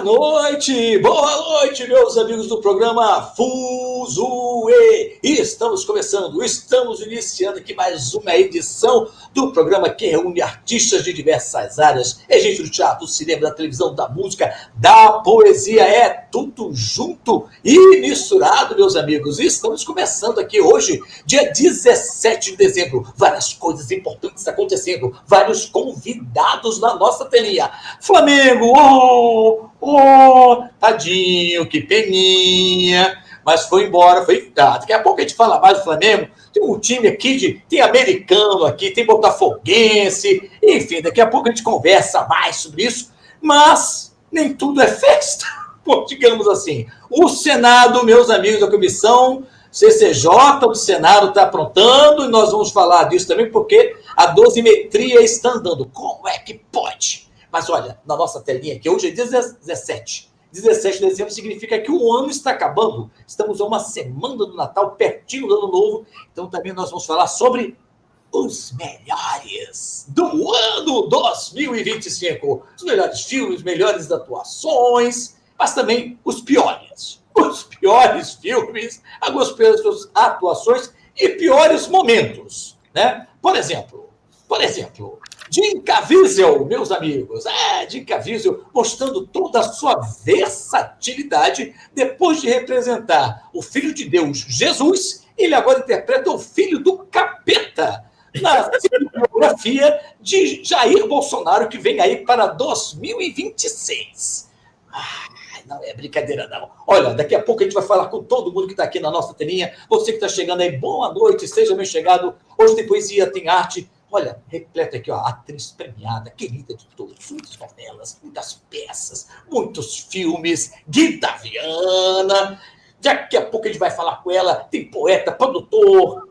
Boa noite, meus amigos do programa Fuzue. Estamos começando, estamos iniciando aqui mais uma edição do programa que reúne artistas de diversas áreas. É gente do teatro, do cinema, da televisão, da música, da poesia, é tudo junto e misturado, meus amigos. E estamos começando aqui hoje, dia 17 de dezembro. Várias coisas importantes acontecendo, vários convidados na nossa telinha. Flamengo, tadinho, que peninha, mas foi embora, foi. Daqui a pouco a gente fala mais do Flamengo. Tem um time aqui, tem americano aqui, tem botafoguense, enfim, daqui a pouco a gente conversa mais sobre isso, mas nem tudo é festa, digamos assim. O Senado, meus amigos da comissão CCJ do Senado está aprontando, e nós vamos falar disso também, porque a dosimetria está andando. Como é que pode? Mas olha, na nossa telinha aqui, hoje é 17 de dezembro, significa que o ano está acabando. Estamos a uma semana do Natal, pertinho do Ano Novo. Então também nós vamos falar sobre os melhores do ano 2025. Os melhores filmes, melhores atuações, mas também os piores. Os piores filmes, algumas piores atuações e piores momentos, né? Por exemplo, Jim Caviezel, meus amigos. Jim Caviezel mostrando toda a sua versatilidade depois de representar o Filho de Deus, Jesus. Ele agora interpreta o filho do capeta na cinematografia de Jair Bolsonaro, que vem aí para 2026. Não é brincadeira, não. Olha, daqui a pouco a gente vai falar com todo mundo que está aqui na nossa telinha. Você que está chegando aí, boa noite, seja bem chegado. Hoje tem poesia, tem arte. Olha, repleta aqui, ó, atriz premiada, querida de todos, muitas novelas, muitas peças, muitos filmes, Guida Viana. Daqui a pouco a gente vai falar com ela. Tem poeta, produtor,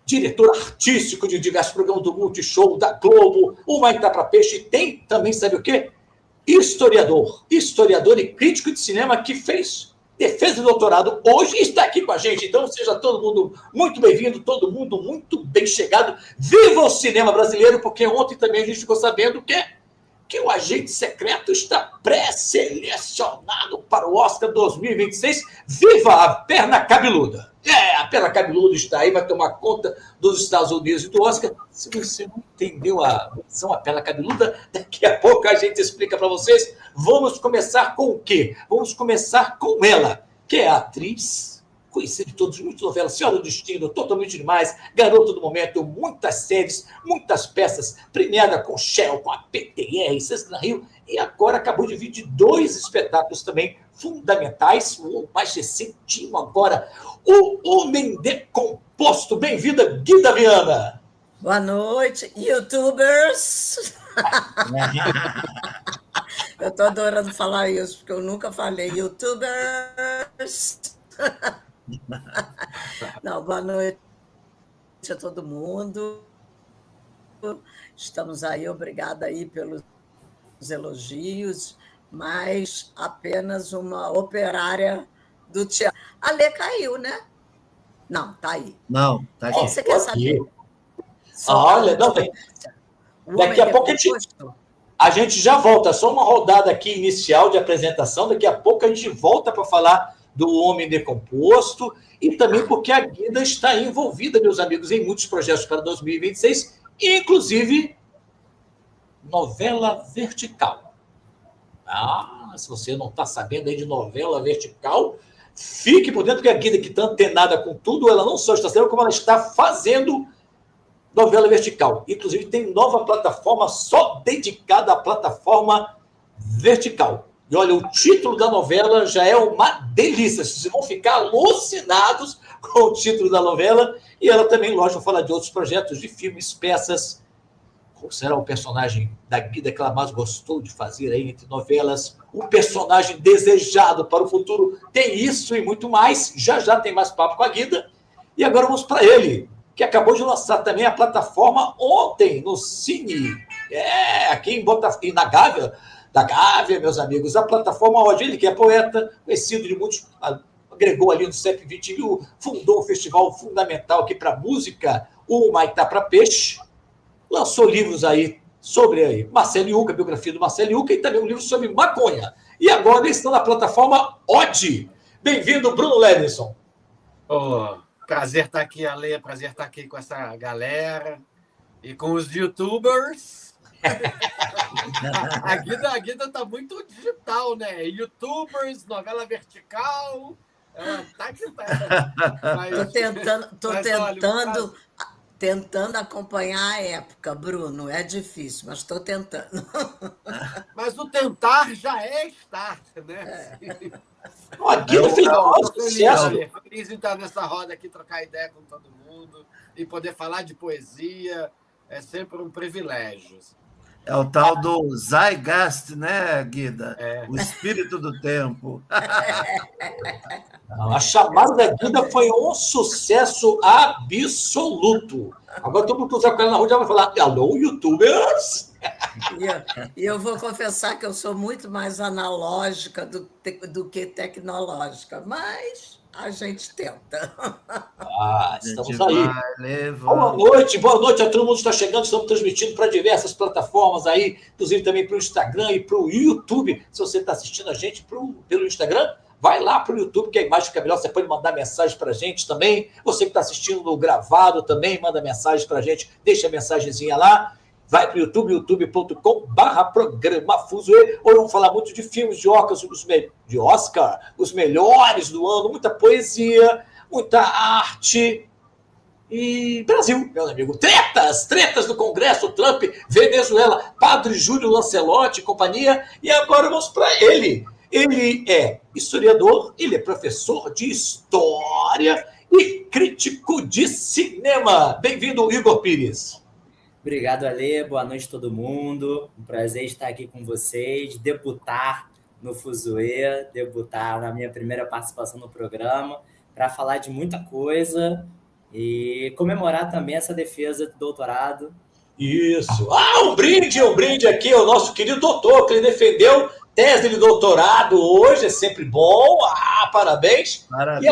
diretor artístico de diversos programas do Multishow, da Globo, o Maitá para Peixe. Tem também, sabe o quê? Historiador e crítico de cinema que fez defesa do doutorado hoje está aqui com a gente. Então, seja todo mundo muito bem-vindo, todo mundo muito bem chegado. Viva o cinema brasileiro, porque ontem também a gente ficou sabendo que o agente secreto está pré-selecionado para o Oscar 2026. Viva a perna cabeluda! A perna cabeluda está aí, vai tomar conta dos Estados Unidos e do Oscar. Se você não entendeu a perna cabeluda, daqui a pouco a gente explica para vocês. Vamos começar com o quê? Vamos começar com ela, que é a atriz conhecida de todos, muitas novelas, Senhora do Destino, Totalmente Demais, Garoto do Momento, muitas séries, muitas peças, premiada com Shell, com a PTR, César Rio, e agora acabou de vir de 2 espetáculos também fundamentais, o mais recentinho agora, O Homem Decomposto. Bem-vinda, Guida Viana. Boa noite, youtubers. Eu estou adorando falar isso, porque eu nunca falei youtubers. Não, boa noite a todo mundo. Estamos aí, obrigada aí pelos elogios, mas apenas uma operária do teatro. A Lê caiu, né? Não, tá aí. Não, tá aqui. O que você quer saber? Olha, não tem. Daqui a pouco a gente já volta. Só uma rodada aqui inicial de apresentação. Daqui a pouco a gente volta para falar do Homem Decomposto e também porque a Guida está envolvida, meus amigos, em muitos projetos para 2026, inclusive novela vertical. Se você não está sabendo aí de novela vertical, fique por dentro, que a Guida, que está antenada com tudo, ela não só está sendo, como ela está fazendo novela vertical. Inclusive, tem nova plataforma só dedicada à plataforma vertical. E olha, o título da novela já é uma delícia. Vocês vão ficar alucinados com o título da novela. E ela também, lógico, fala de outros projetos, de filmes, peças. Qual será o personagem da Guida que ela mais gostou de fazer aí entre novelas? O personagem desejado para o futuro. Tem isso e muito mais. Já tem mais papo com a Guida. E agora vamos para ele, que acabou de lançar também a plataforma ontem no Cine. Aqui em Botafogo, na Gávea. Da Gávea, meus amigos, a plataforma onde ele, que é poeta, conhecido de muitos, agregou ali no CEP 20 mil, fundou um festival fundamental aqui para música, o Maitá para Peixe, lançou livros aí sobre Marcelo Yuca, a biografia do Marcelo Yuca, e também um livro sobre maconha. E agora eles estão na plataforma OD. Bem-vindo, Bruno Levinson. Prazer estar aqui, Ale, prazer estar aqui com essa galera e com os YouTubers. A Guida tá muito digital, né? YouTubers, novela vertical. Tá que tá. Tentando acompanhar a época, Bruno. É difícil, mas estou tentando. Mas o tentar já é estar, né? A Guida fez um sucesso. Feliz em estar nessa roda aqui, trocar ideia com todo mundo e poder falar de poesia. É sempre um privilégio. É o tal do Zeitgeist, né, Guida? O espírito do tempo. A chamada da Guida foi um sucesso absoluto. Agora todo mundo que usar com ela na rua já vai falar: alô, YouTubers! E eu vou confessar que eu sou muito mais analógica do que tecnológica, mas a gente tenta. Estamos aí. Boa noite a todo mundo que está chegando. Estamos transmitindo para diversas plataformas aí, inclusive também para o Instagram e para o YouTube. Se você está assistindo a gente pelo Instagram, vai lá para o YouTube, que a imagem fica melhor. Você pode mandar mensagem para a gente também. Você que está assistindo no gravado também, manda mensagem para a gente. Deixa a mensagenzinha lá. Vai para o YouTube, youtube.com/programa Fuzue. Hoje vamos falar muito de filmes de Oscar, os melhores do ano, muita poesia, muita arte. E Brasil, meu amigo. Tretas do Congresso, Trump, Venezuela, Padre Júlio Lancelotti e companhia. E agora vamos para ele. Ele é historiador, ele é professor de história e crítico de cinema. Bem-vindo, Igor Pires. Obrigado, Ale. Boa noite a todo mundo. Um prazer estar aqui com vocês, debutar no Fuzue, debutar na minha primeira participação no programa, para falar de muita coisa e comemorar também essa defesa do doutorado. Isso. Um brinde aqui ao nosso querido doutor, que ele defendeu tese de doutorado hoje, é sempre bom. Parabéns. E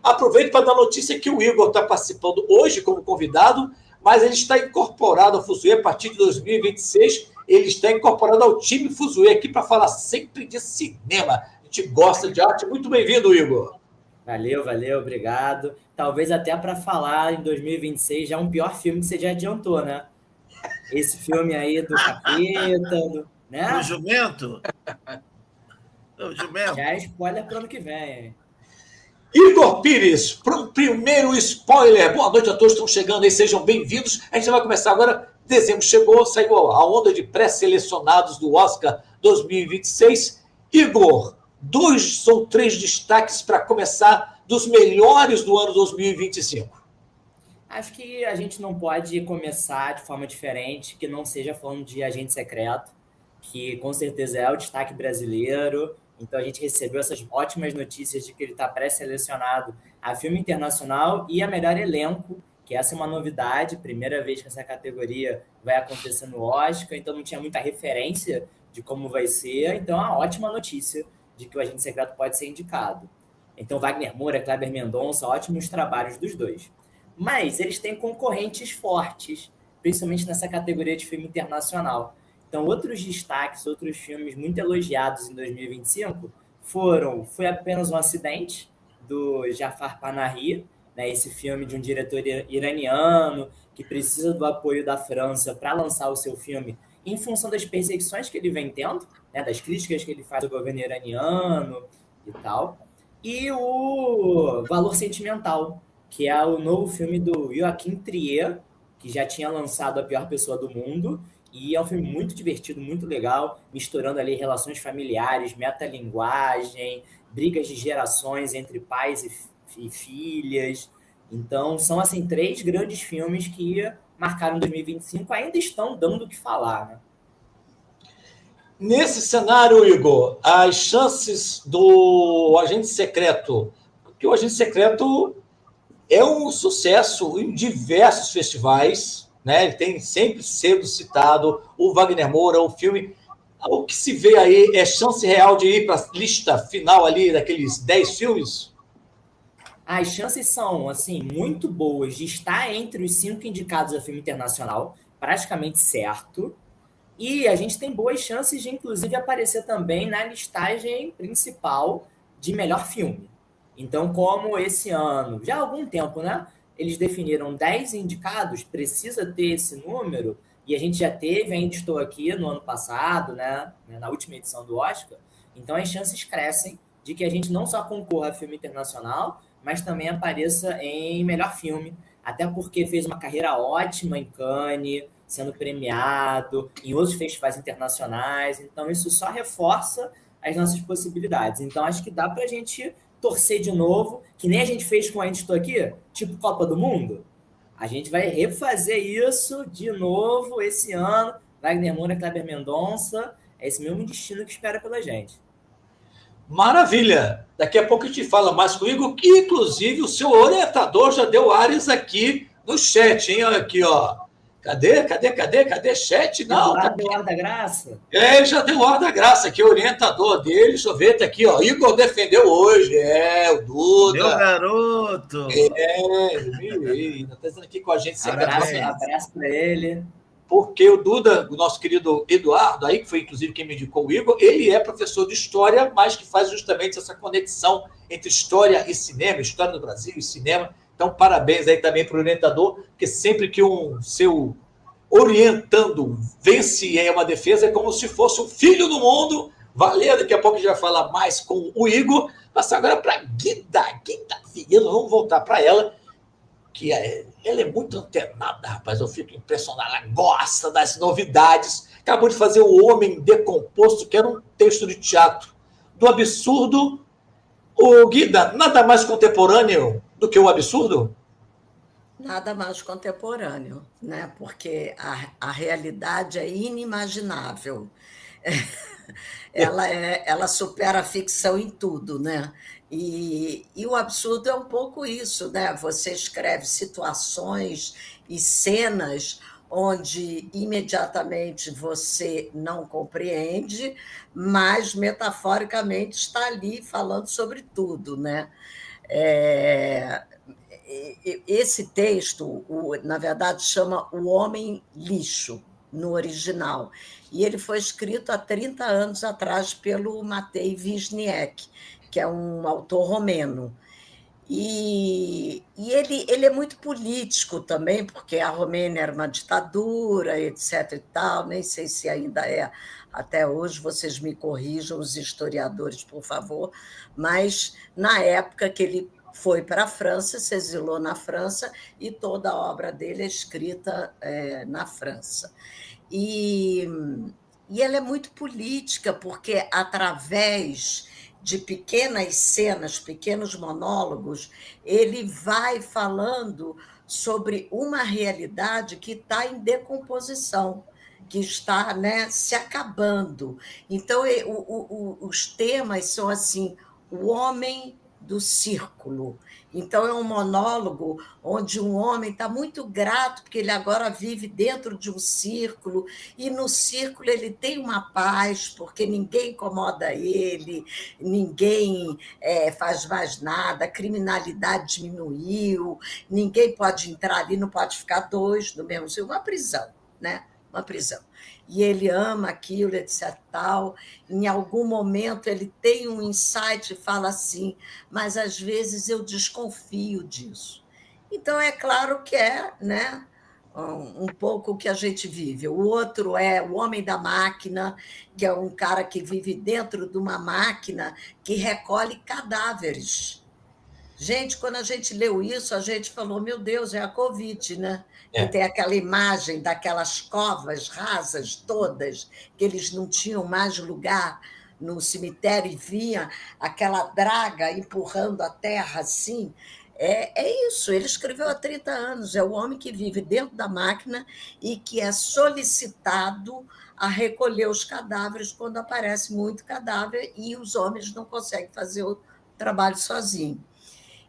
aproveito para dar notícia que o Igor está participando hoje como convidado, mas ele está incorporado ao Fuzue a partir de 2026. Ele está incorporado ao time Fuzue aqui para falar sempre de cinema. A gente gosta de arte. Muito bem-vindo, Igor. Valeu, obrigado. Talvez até para falar em 2026 já um pior filme que você já adiantou, né? Esse filme aí do capeta, né? O jumento? Já é spoiler para o ano que vem. Igor Pires, para o primeiro spoiler. Boa noite a todos que estão chegando aí, sejam bem-vindos. A gente vai começar agora. Dezembro chegou, saiu a onda de pré-selecionados do Oscar 2026. Igor, 2 ou 3 destaques para começar dos melhores do ano 2025. Acho que a gente não pode começar de forma diferente, que não seja falando de Agente Secreto, que com certeza é o destaque brasileiro. Então a gente recebeu essas ótimas notícias de que ele está pré-selecionado a filme internacional e a melhor elenco, que essa é uma novidade, primeira vez que essa categoria vai acontecer no Oscar, então não tinha muita referência de como vai ser. Então é uma ótima notícia de que o Agente Secreto pode ser indicado. Então Wagner Moura, Kleber Mendonça, ótimos trabalhos dos dois. Mas eles têm concorrentes fortes, principalmente nessa categoria de filme internacional. Então, outros destaques, outros filmes muito elogiados em 2025 Foi Apenas um Acidente, do Jafar Panahi, né, esse filme de um diretor iraniano que precisa do apoio da França para lançar o seu filme em função das perseguições que ele vem tendo, né, das críticas que ele faz ao governo iraniano e tal. E o Valor Sentimental, que é o novo filme do Joaquim Trier, que já tinha lançado A Pior Pessoa do Mundo. E é um filme muito divertido, muito legal, misturando ali relações familiares, metalinguagem, brigas de gerações entre pais e filhas. Então, são assim 3 grandes filmes que marcaram 2025, ainda estão dando o que falar, né? Nesse cenário, Igor, as chances do Agente Secreto, porque o Agente Secreto é um sucesso em diversos festivais, né? Ele tem sempre sido citado, o Wagner Moura, o filme. O que se vê aí é chance real de ir para a lista final ali daqueles 10 filmes? As chances são, assim, muito boas de estar entre os 5 indicados a filme internacional, praticamente certo. E a gente tem boas chances de, inclusive, aparecer também na listagem principal de melhor filme. Então, como esse ano, já há algum tempo, né? Eles definiram 10 indicados, precisa ter esse número, e a gente já teve, ainda estou aqui no ano passado, né? Na última edição do Oscar. Então, as chances crescem de que a gente não só concorra a filme internacional, mas também apareça em melhor filme, até porque fez uma carreira ótima em Cannes, sendo premiado em outros festivais internacionais. Então, isso só reforça as nossas possibilidades. Então, acho que dá para a gente torcer de novo, que nem a gente fez com a Ainda Estou Aqui, tipo Copa do Mundo. A gente vai refazer isso de novo esse ano. Wagner Moura, Kleber Mendonça, é esse mesmo destino que espera pela gente. Maravilha! Daqui a pouco a gente fala mais com o Igor, que inclusive o seu orientador já deu áreas aqui no chat, hein? Olha aqui, ó. Cadê chat? Não, tá aqui. Deu ar da graça? Ele já deu ar da graça aqui, o orientador dele. Deixa eu ver, tá aqui, ó. Igor defendeu hoje, o Duda. Meu garoto! Ele tá dizendo aqui com a gente. Abraço para ele. Porque o Duda, o nosso querido Eduardo, aí, que foi inclusive quem me indicou o Igor, ele é professor de história, mas que faz justamente essa conexão entre história e cinema, história do Brasil e cinema. Então, parabéns aí também para o orientador, porque sempre que um seu orientando vence em uma defesa, é como se fosse um filho do mundo. Valeu, daqui a pouco a gente vai falar mais com o Igor. Passar agora para Guida Viana, vamos voltar para ela, que ela é muito antenada, rapaz, eu fico impressionado, ela gosta das novidades. Acabou de fazer O Homem Decomposto, que era um texto de teatro do absurdo. O Guida, nada mais contemporâneo do que o absurdo? Nada mais contemporâneo, né? Porque a realidade é inimaginável. Ela supera a ficção em tudo, né? E o absurdo é um pouco isso, né? Você escreve situações e cenas onde imediatamente você não compreende, mas metaforicamente está ali falando sobre tudo, né? Esse texto, na verdade, chama O Homem Lixo, no original, e ele foi escrito há 30 anos atrás pelo Matei Wisniewski, que é um autor romeno. E ele é muito político também, porque a Romênia era uma ditadura, etc. e tal, nem sei se ainda é até hoje, vocês me corrijam, os historiadores, por favor, mas na época que ele foi para a França, se exilou na França, e toda a obra dele é escrita na França. E ela é muito política, porque através de pequenas cenas, pequenos monólogos, ele vai falando sobre uma realidade que está em decomposição, que está, né, se acabando. Então, os temas são assim: o homem do círculo. Então, é um monólogo onde um homem está muito grato, porque ele agora vive dentro de um círculo, e no círculo ele tem uma paz, porque ninguém incomoda ele, ninguém faz mais nada, a criminalidade diminuiu, ninguém pode entrar ali, não pode ficar dois no mesmo círculo, uma prisão, né? Uma prisão. E ele ama aquilo, etc. Tal. Em algum momento ele tem um insight e fala assim, mas às vezes eu desconfio disso. Então, é claro que é, né, um pouco o que a gente vive. O outro é O Homem da Máquina, que é um cara que vive dentro de uma máquina que recolhe cadáveres. Gente, quando a gente leu isso, a gente falou, meu Deus, é a Covid, né? Que tem aquela imagem daquelas covas rasas todas, que eles não tinham mais lugar no cemitério e vinha aquela draga empurrando a terra assim. É isso, ele escreveu há 30 anos, é o homem que vive dentro da máquina e que é solicitado a recolher os cadáveres quando aparece muito cadáver e os homens não conseguem fazer o trabalho sozinhos.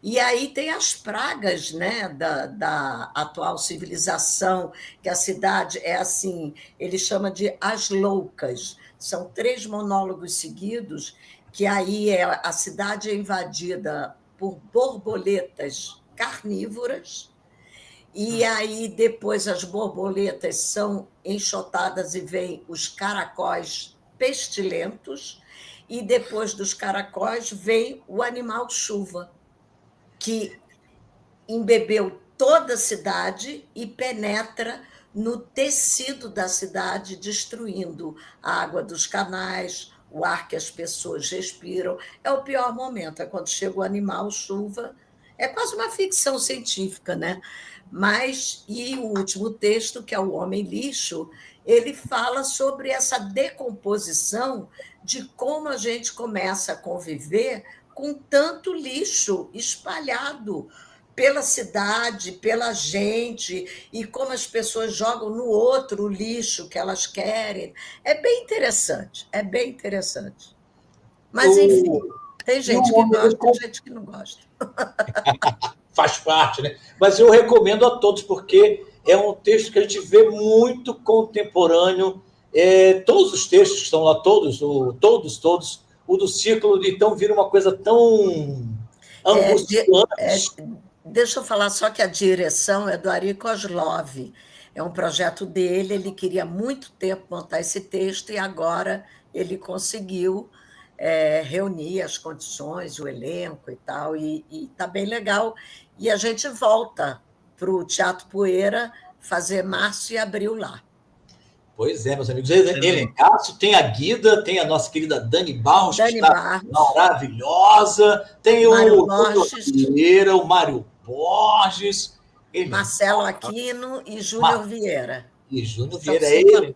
E aí tem as pragas, né, da atual civilização, que a cidade é assim, ele chama de As Loucas. São 3 monólogos seguidos, que aí a cidade é invadida por borboletas carnívoras, E aí, depois, as borboletas são enxotadas e vêm os caracóis pestilentos, e depois dos caracóis vem o animal chuva, que embebeu toda a cidade e penetra no tecido da cidade, destruindo a água dos canais, o ar que as pessoas respiram. É o pior momento, é quando chega o animal chuva. É quase uma ficção científica, né? Mas, e o último texto, que é O Homem Lixo, ele fala sobre essa decomposição de como a gente começa a conviver com tanto lixo espalhado pela cidade, pela gente, e como as pessoas jogam no outro o lixo que elas querem. É bem interessante, é bem interessante. Mas, enfim, tem gente que gosta, tem gente que não gosta. Faz parte, né? Mas eu recomendo a todos, porque é um texto que a gente vê muito contemporâneo. Todos os textos que estão lá, todos, o do ciclo, então vira uma coisa tão angustiante. Deixa eu falar só que a direção é do Ari Kozlov. É um projeto dele, ele queria há muito tempo montar esse texto e agora ele conseguiu reunir as condições, o elenco e tal, e está bem legal. E a gente volta para o Teatro Poeira fazer março e abril lá. Pois é, meus amigos. Elencaço, tem a Guida, tem a nossa querida Dani Barros, que está maravilhosa, tem o Vieira, o Mário Borges, Marcelo Aquino e Júnior Vieira. E Júnior Vieira é ele.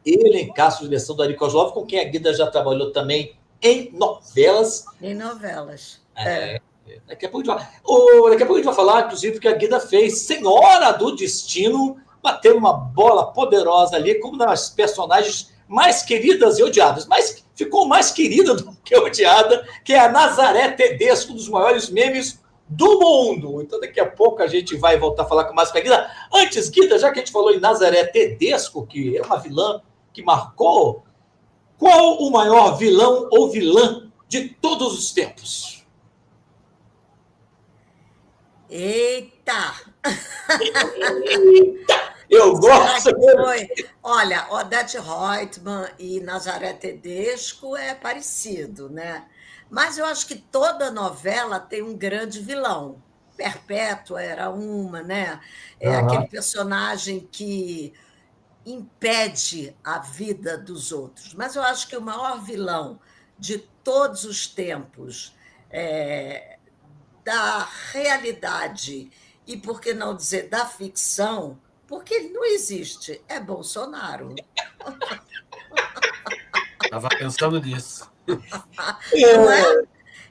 Elencaço, direção do Ari Kozlov, com quem a Guida já trabalhou também em novelas. Em novelas. Daqui a pouco a gente vai falar, inclusive, que a Guida fez Senhora do Destino, batendo uma bola poderosa ali, como das personagens mais queridas e odiadas. Mas ficou mais querida do que odiada, que é a Nazaré Tedesco, um dos maiores memes do mundo. Então, daqui a pouco a gente vai voltar a falar com mais com a Guida. Antes, Guida, já que a gente falou em Nazaré Tedesco, que é uma vilã que marcou, qual o maior vilão ou vilã de todos os tempos? Eita! Eu gosto. Olha, Odete Roitman e Nazaré Tedesco é parecido, né? Mas eu acho que toda novela tem um grande vilão. Perpétua era uma, né? Aquele personagem que impede a vida dos outros. Mas eu acho que o maior vilão de todos os tempos, da realidade e, por que não dizer, da ficção, porque ele não existe, é Bolsonaro. Estava pensando nisso. Não é?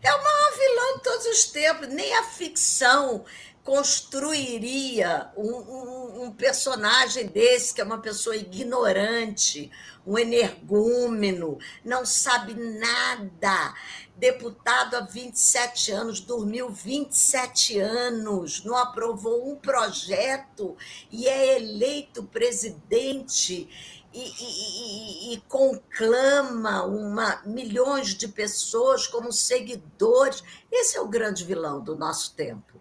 É o maior vilão de todos os tempos. Nem a ficção construiria um personagem desse, que é uma pessoa ignorante, um energúmeno, não sabe nada. Deputado há 27 anos, dormiu 27 anos, não aprovou um projeto e é eleito presidente e conclama milhões de pessoas como seguidores. Esse é o grande vilão do nosso tempo.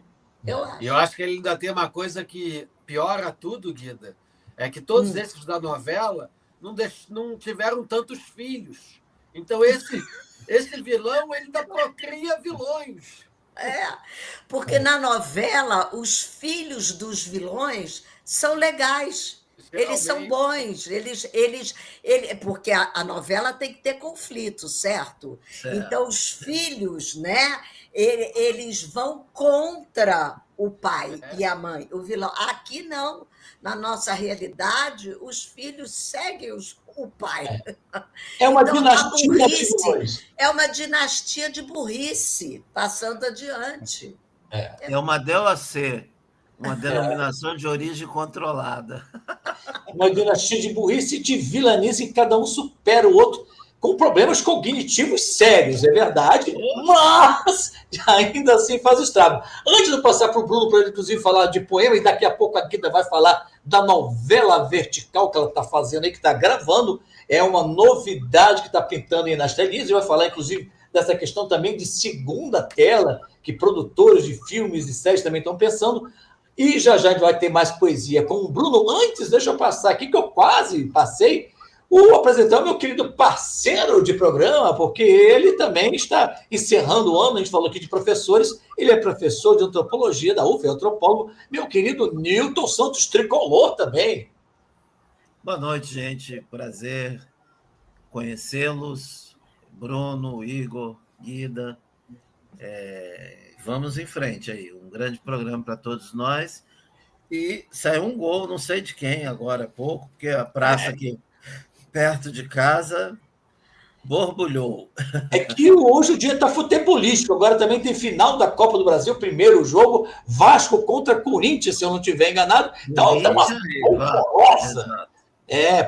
Eu acho que ele ainda tem uma coisa que piora tudo, Guida, é que todos esses da novela não tiveram tantos filhos. Então, esse vilão ele ainda procria vilões. Porque na novela, os filhos dos vilões são legais. Eles são bons, porque a novela tem que ter conflito, certo? Então, os filhos, né, eles vão contra o pai e a mãe, o vilão. Aqui não, na nossa realidade, os filhos seguem o pai. É uma dinastia de vilões. É uma dinastia de burrice, passando adiante. É uma DLC. Uma denominação de origem controlada. Uma dinastia de burrice e de vilanice, em cada um supera o outro, com problemas cognitivos sérios, é verdade, mas ainda assim faz estrago. Antes de passar para o Bruno, para ele, inclusive, falar de poema, e daqui a pouco a Guida vai falar da novela vertical que ela está fazendo aí, que está gravando, é uma novidade que está pintando aí nas telinhas, e vai falar, inclusive, dessa questão também de segunda tela, que produtores de filmes e séries também estão pensando. E já já a gente vai ter mais poesia com o Bruno. Antes, deixa eu passar aqui, que eu quase passei, o apresentar meu querido parceiro de programa, porque ele também está encerrando o ano. A gente falou aqui de professores, ele é professor de antropologia da UF, é antropólogo, meu querido Newton Santos Tricolor também. Boa noite, gente. Prazer conhecê-los. Bruno, Igor, Guida. Vamos em frente aí. Um grande programa para todos nós. E saiu um gol, não sei de quem agora há pouco, porque a praça aqui perto de casa borbulhou. É que hoje o dia está futebolístico. Agora também tem final da Copa do Brasil, primeiro jogo, Vasco contra Corinthians, se eu não estiver enganado. Então está uma polvorosa.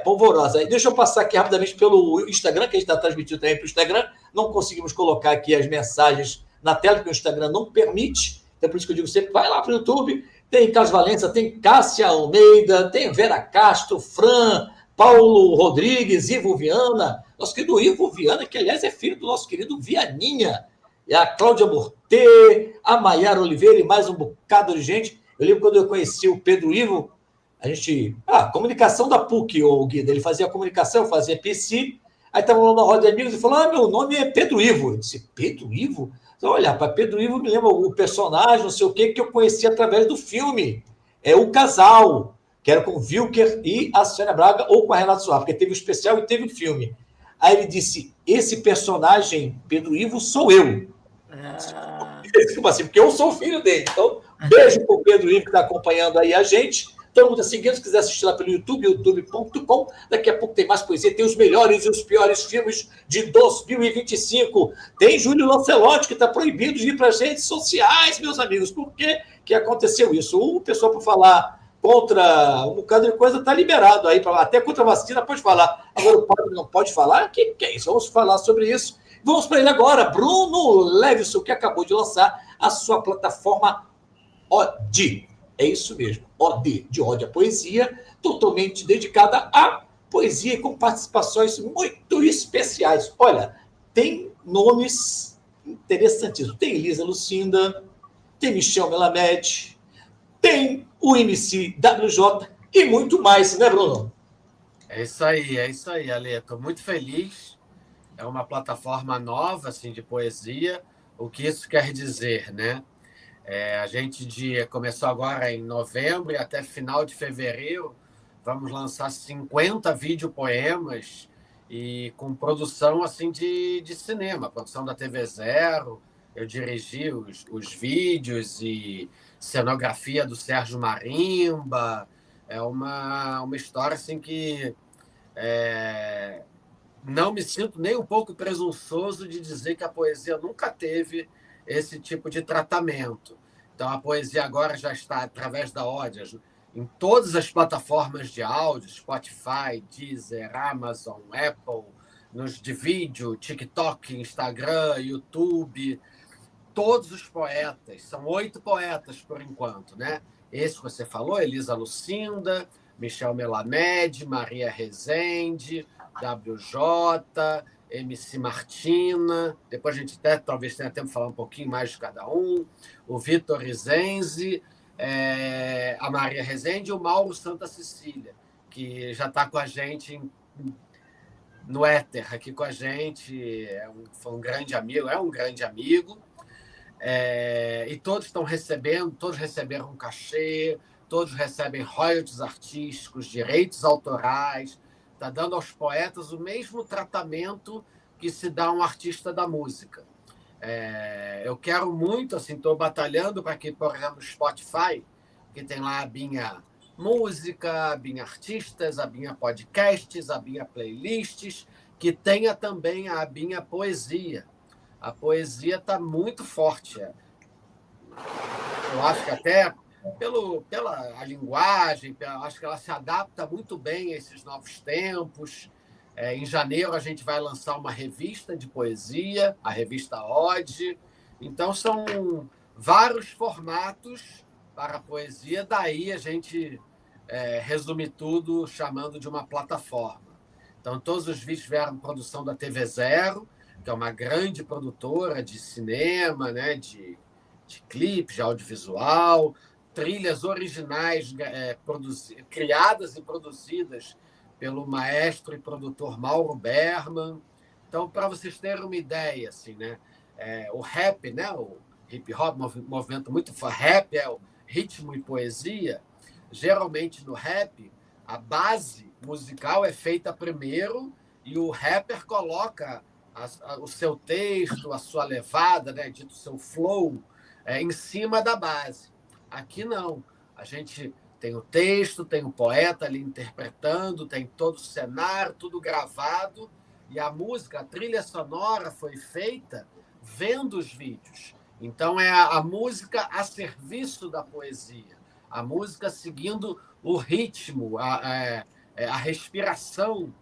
Polvorosa. Aí deixa eu passar aqui rapidamente pelo Instagram, que a gente está transmitindo também para o Instagram. Não conseguimos colocar aqui as mensagens na tela, porque o Instagram não permite. Então, por isso que eu digo sempre, vai lá para o YouTube. Tem Carlos Valença, tem Cássia Almeida, tem Vera Castro, Fran, Paulo Rodrigues, Ivo Viana, nosso querido Ivo Viana, que, aliás, é filho do nosso querido Vianinha, e a Cláudia Mortê, a Maiara Oliveira e mais um bocado de gente. Eu lembro quando eu conheci o Pedro Ivo, a gente... comunicação da PUC, o Guida, ele fazia comunicação, fazia PC, aí estava lá na roda de amigos e falou, meu nome é Pedro Ivo. Eu disse, Pedro Ivo? Então, olha, para Pedro Ivo me lembra o personagem, não sei o que eu conheci através do filme. É O Casal, que era com o Wilker e a Sônia Braga, ou com a Renata Soares, porque teve o especial e teve o filme. Aí ele disse, esse personagem, Pedro Ivo, sou eu. Tipo assim, porque eu sou o filho dele. Então, beijo para o Pedro Ivo, que está acompanhando aí a gente. Todo mundo está seguindo, se quiser assistir lá pelo YouTube, youtube.com. Daqui a pouco tem mais poesia, tem os melhores e os piores filmes de 2025. Tem Júlio Lancelotti, que está proibido de ir para as redes sociais, meus amigos. Por que aconteceu isso? O pessoal, para falar contra um bocado de coisa, está liberado aí, até contra a vacina pode falar. Agora o padre não pode falar? Que é isso? Vamos falar sobre isso. Vamos para ele agora, Bruno Levinson, que acabou de lançar a sua plataforma OD. É isso mesmo, OD, de Ode à Poesia, totalmente dedicada à poesia e com participações muito especiais. Olha, tem nomes interessantíssimos. Tem Elisa Lucinda, tem Michel Melamed, tem o MC WJ e muito mais, né, Bruno? É isso aí, Ale. Estou muito feliz. É uma plataforma nova assim, de poesia. O que isso quer dizer, né? A gente começou agora em novembro e até final de fevereiro vamos lançar 50 videopoemas e com produção assim de cinema, produção da TV Zero. Eu dirigi os vídeos e cenografia do Sérgio Marimba. É uma história assim que não me sinto nem um pouco presunçoso de dizer que a poesia nunca teve esse tipo de tratamento. Então, a poesia agora já está, através da Ode, em todas as plataformas de áudio, Spotify, Deezer, Amazon, Apple, de vídeo, TikTok, Instagram, YouTube. Todos os poetas, são 8 poetas por enquanto, né? Esse que você falou, Elisa Lucinda, Michel Melamed, Maria Rezende, WJ, MC Martina, depois a gente até talvez tenha tempo de falar um pouquinho mais de cada um, o Vitor Rizenzi, a Maria Rezende e o Mauro Santa Cecília, que já está com a gente no éter, aqui com a gente, foi um grande amigo, é um grande amigo, e todos estão recebendo, todos receberam um cachê, todos recebem royalties artísticos, direitos autorais, está dando aos poetas o mesmo tratamento que se dá a um artista da música. Eu quero muito, assim, estou batalhando para que, por exemplo, no Spotify, que tem lá a abinha música, a abinha artistas, a abinha podcasts, a abinha playlists, que tenha também a abinha poesia. A poesia está muito forte. Eu acho que até pela linguagem, acho que ela se adapta muito bem a esses novos tempos. Em janeiro, a gente vai lançar uma revista de poesia, a revista Ode. Então, são vários formatos para a poesia. Daí, a gente resume tudo chamando de uma plataforma. Então, todos os vídeos vieram produção da TV Zero, que é uma grande produtora de cinema, né, de clipes, de audiovisual. trilhas originais criadas e produzidas pelo maestro e produtor Mauro Berman. Então, para vocês terem uma ideia, assim, né? O rap, né? O hip hop, movimento muito rap, é o ritmo e poesia. Geralmente no rap, a base musical é feita primeiro e o rapper coloca o seu texto, a sua levada, né? Dito seu flow, em cima da base. Aqui não. A gente tem o texto, tem o poeta ali interpretando, tem todo o cenário, tudo gravado, e a música, a trilha sonora foi feita vendo os vídeos. Então, é a música a serviço da poesia, a música seguindo o ritmo, a respiração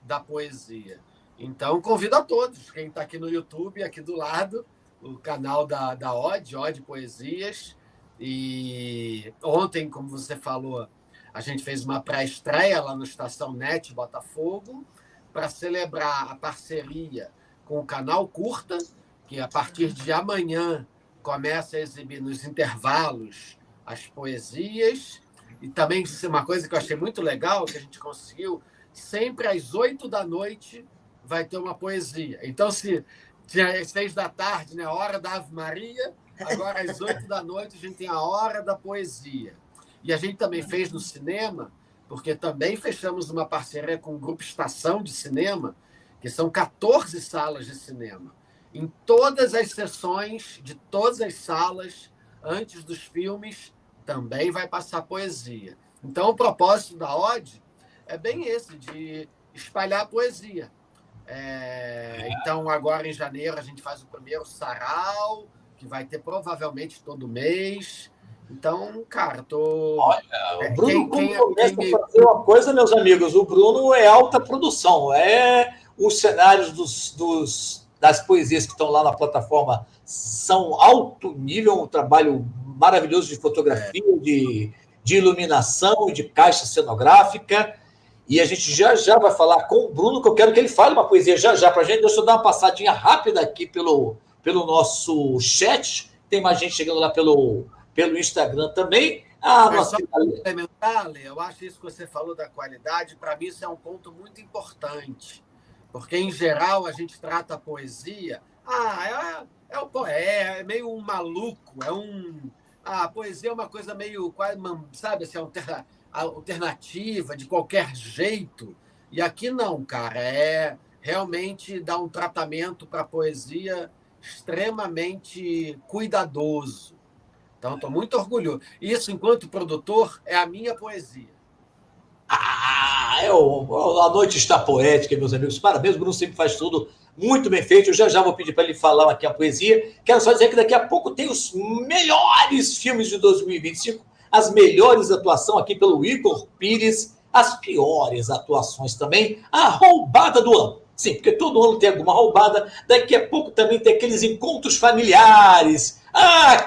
da poesia. Então, convido a todos, quem está aqui no YouTube, aqui do lado, o canal da Ode Poesias. E ontem, como você falou, a gente fez uma pré-estreia lá no Estação Net Botafogo para celebrar a parceria com o canal Curta, que a partir de amanhã começa a exibir nos intervalos as poesias. E também uma coisa que eu achei muito legal, que a gente conseguiu, sempre às 8h vai ter uma poesia. Então, se tinha às 6h, né, a hora da Ave Maria, agora às 8h a gente tem a hora da poesia. E a gente também fez no cinema, porque também fechamos uma parceria com o Grupo Estação de Cinema, que são 14 salas de cinema. Em todas as sessões de todas as salas, antes dos filmes, também vai passar poesia. Então, o propósito da Ode é bem esse, de espalhar a poesia. Então, agora em janeiro, a gente faz o primeiro sarau, que vai ter provavelmente todo mês. Então, cara, Olha, o Bruno, quando começa a fazer uma coisa, meus amigos, o Bruno é alta produção. Os cenários das poesias que estão lá na plataforma são alto nível, um trabalho maravilhoso de fotografia, de iluminação, de caixa cenográfica. E a gente já vai falar com o Bruno, que eu quero que ele fale uma poesia já para a gente. Deixa eu dar uma passadinha rápida aqui pelo nosso chat. Tem mais gente chegando lá pelo Instagram também. Só complementar, Lê, eu acho isso que você falou da qualidade, para mim isso é um ponto muito importante. Porque, em geral, a gente trata a poesia... é meio um maluco, a poesia é uma coisa meio, sabe, assim, alternativa, de qualquer jeito. E aqui não, cara, é realmente dar um tratamento para a poesia extremamente cuidadoso. Então, estou muito orgulhoso. Isso, enquanto produtor, é a minha poesia. A noite está poética, meus amigos. Parabéns, o Bruno sempre faz tudo muito bem feito. Eu já vou pedir para ele falar aqui a poesia. Quero só dizer que daqui a pouco tem os melhores filmes de 2025, as melhores atuações aqui pelo Igor Pires, as piores atuações também, a roubada do ano. Sim, porque todo ano tem alguma roubada. Daqui a pouco também tem aqueles encontros familiares.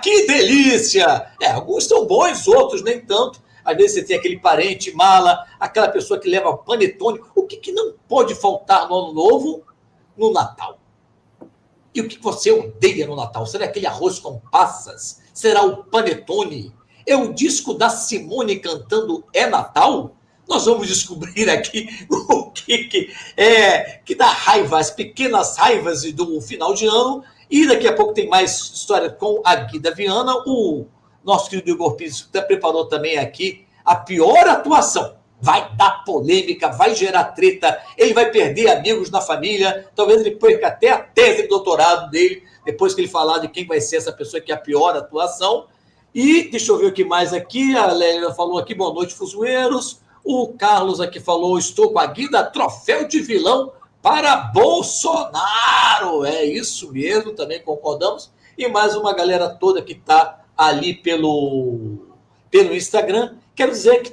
Que delícia! Alguns são bons, outros nem tanto. Às vezes você tem aquele parente mala, aquela pessoa que leva panetone. O que não pode faltar no Ano Novo? No Natal. E o que você odeia no Natal? Será aquele arroz com passas? Será o panetone? É o disco da Simone cantando É Natal? Nós vamos descobrir aqui o que dá raiva, as pequenas raivas do final de ano. E daqui a pouco tem mais história com a Guida Viana. O nosso querido Igor Pires preparou também aqui a pior atuação. Vai dar polêmica, vai gerar treta, ele vai perder amigos na família, talvez ele perca até a tese de doutorado dele, depois que ele falar de quem vai ser essa pessoa que é a pior atuação. E deixa eu ver o que mais aqui. A Lélia falou aqui, boa noite, fuzueiros. O Carlos aqui falou, estou com a Guida, troféu de vilão para Bolsonaro. É isso mesmo, também concordamos. E mais uma galera toda que está ali pelo Instagram. Quero dizer que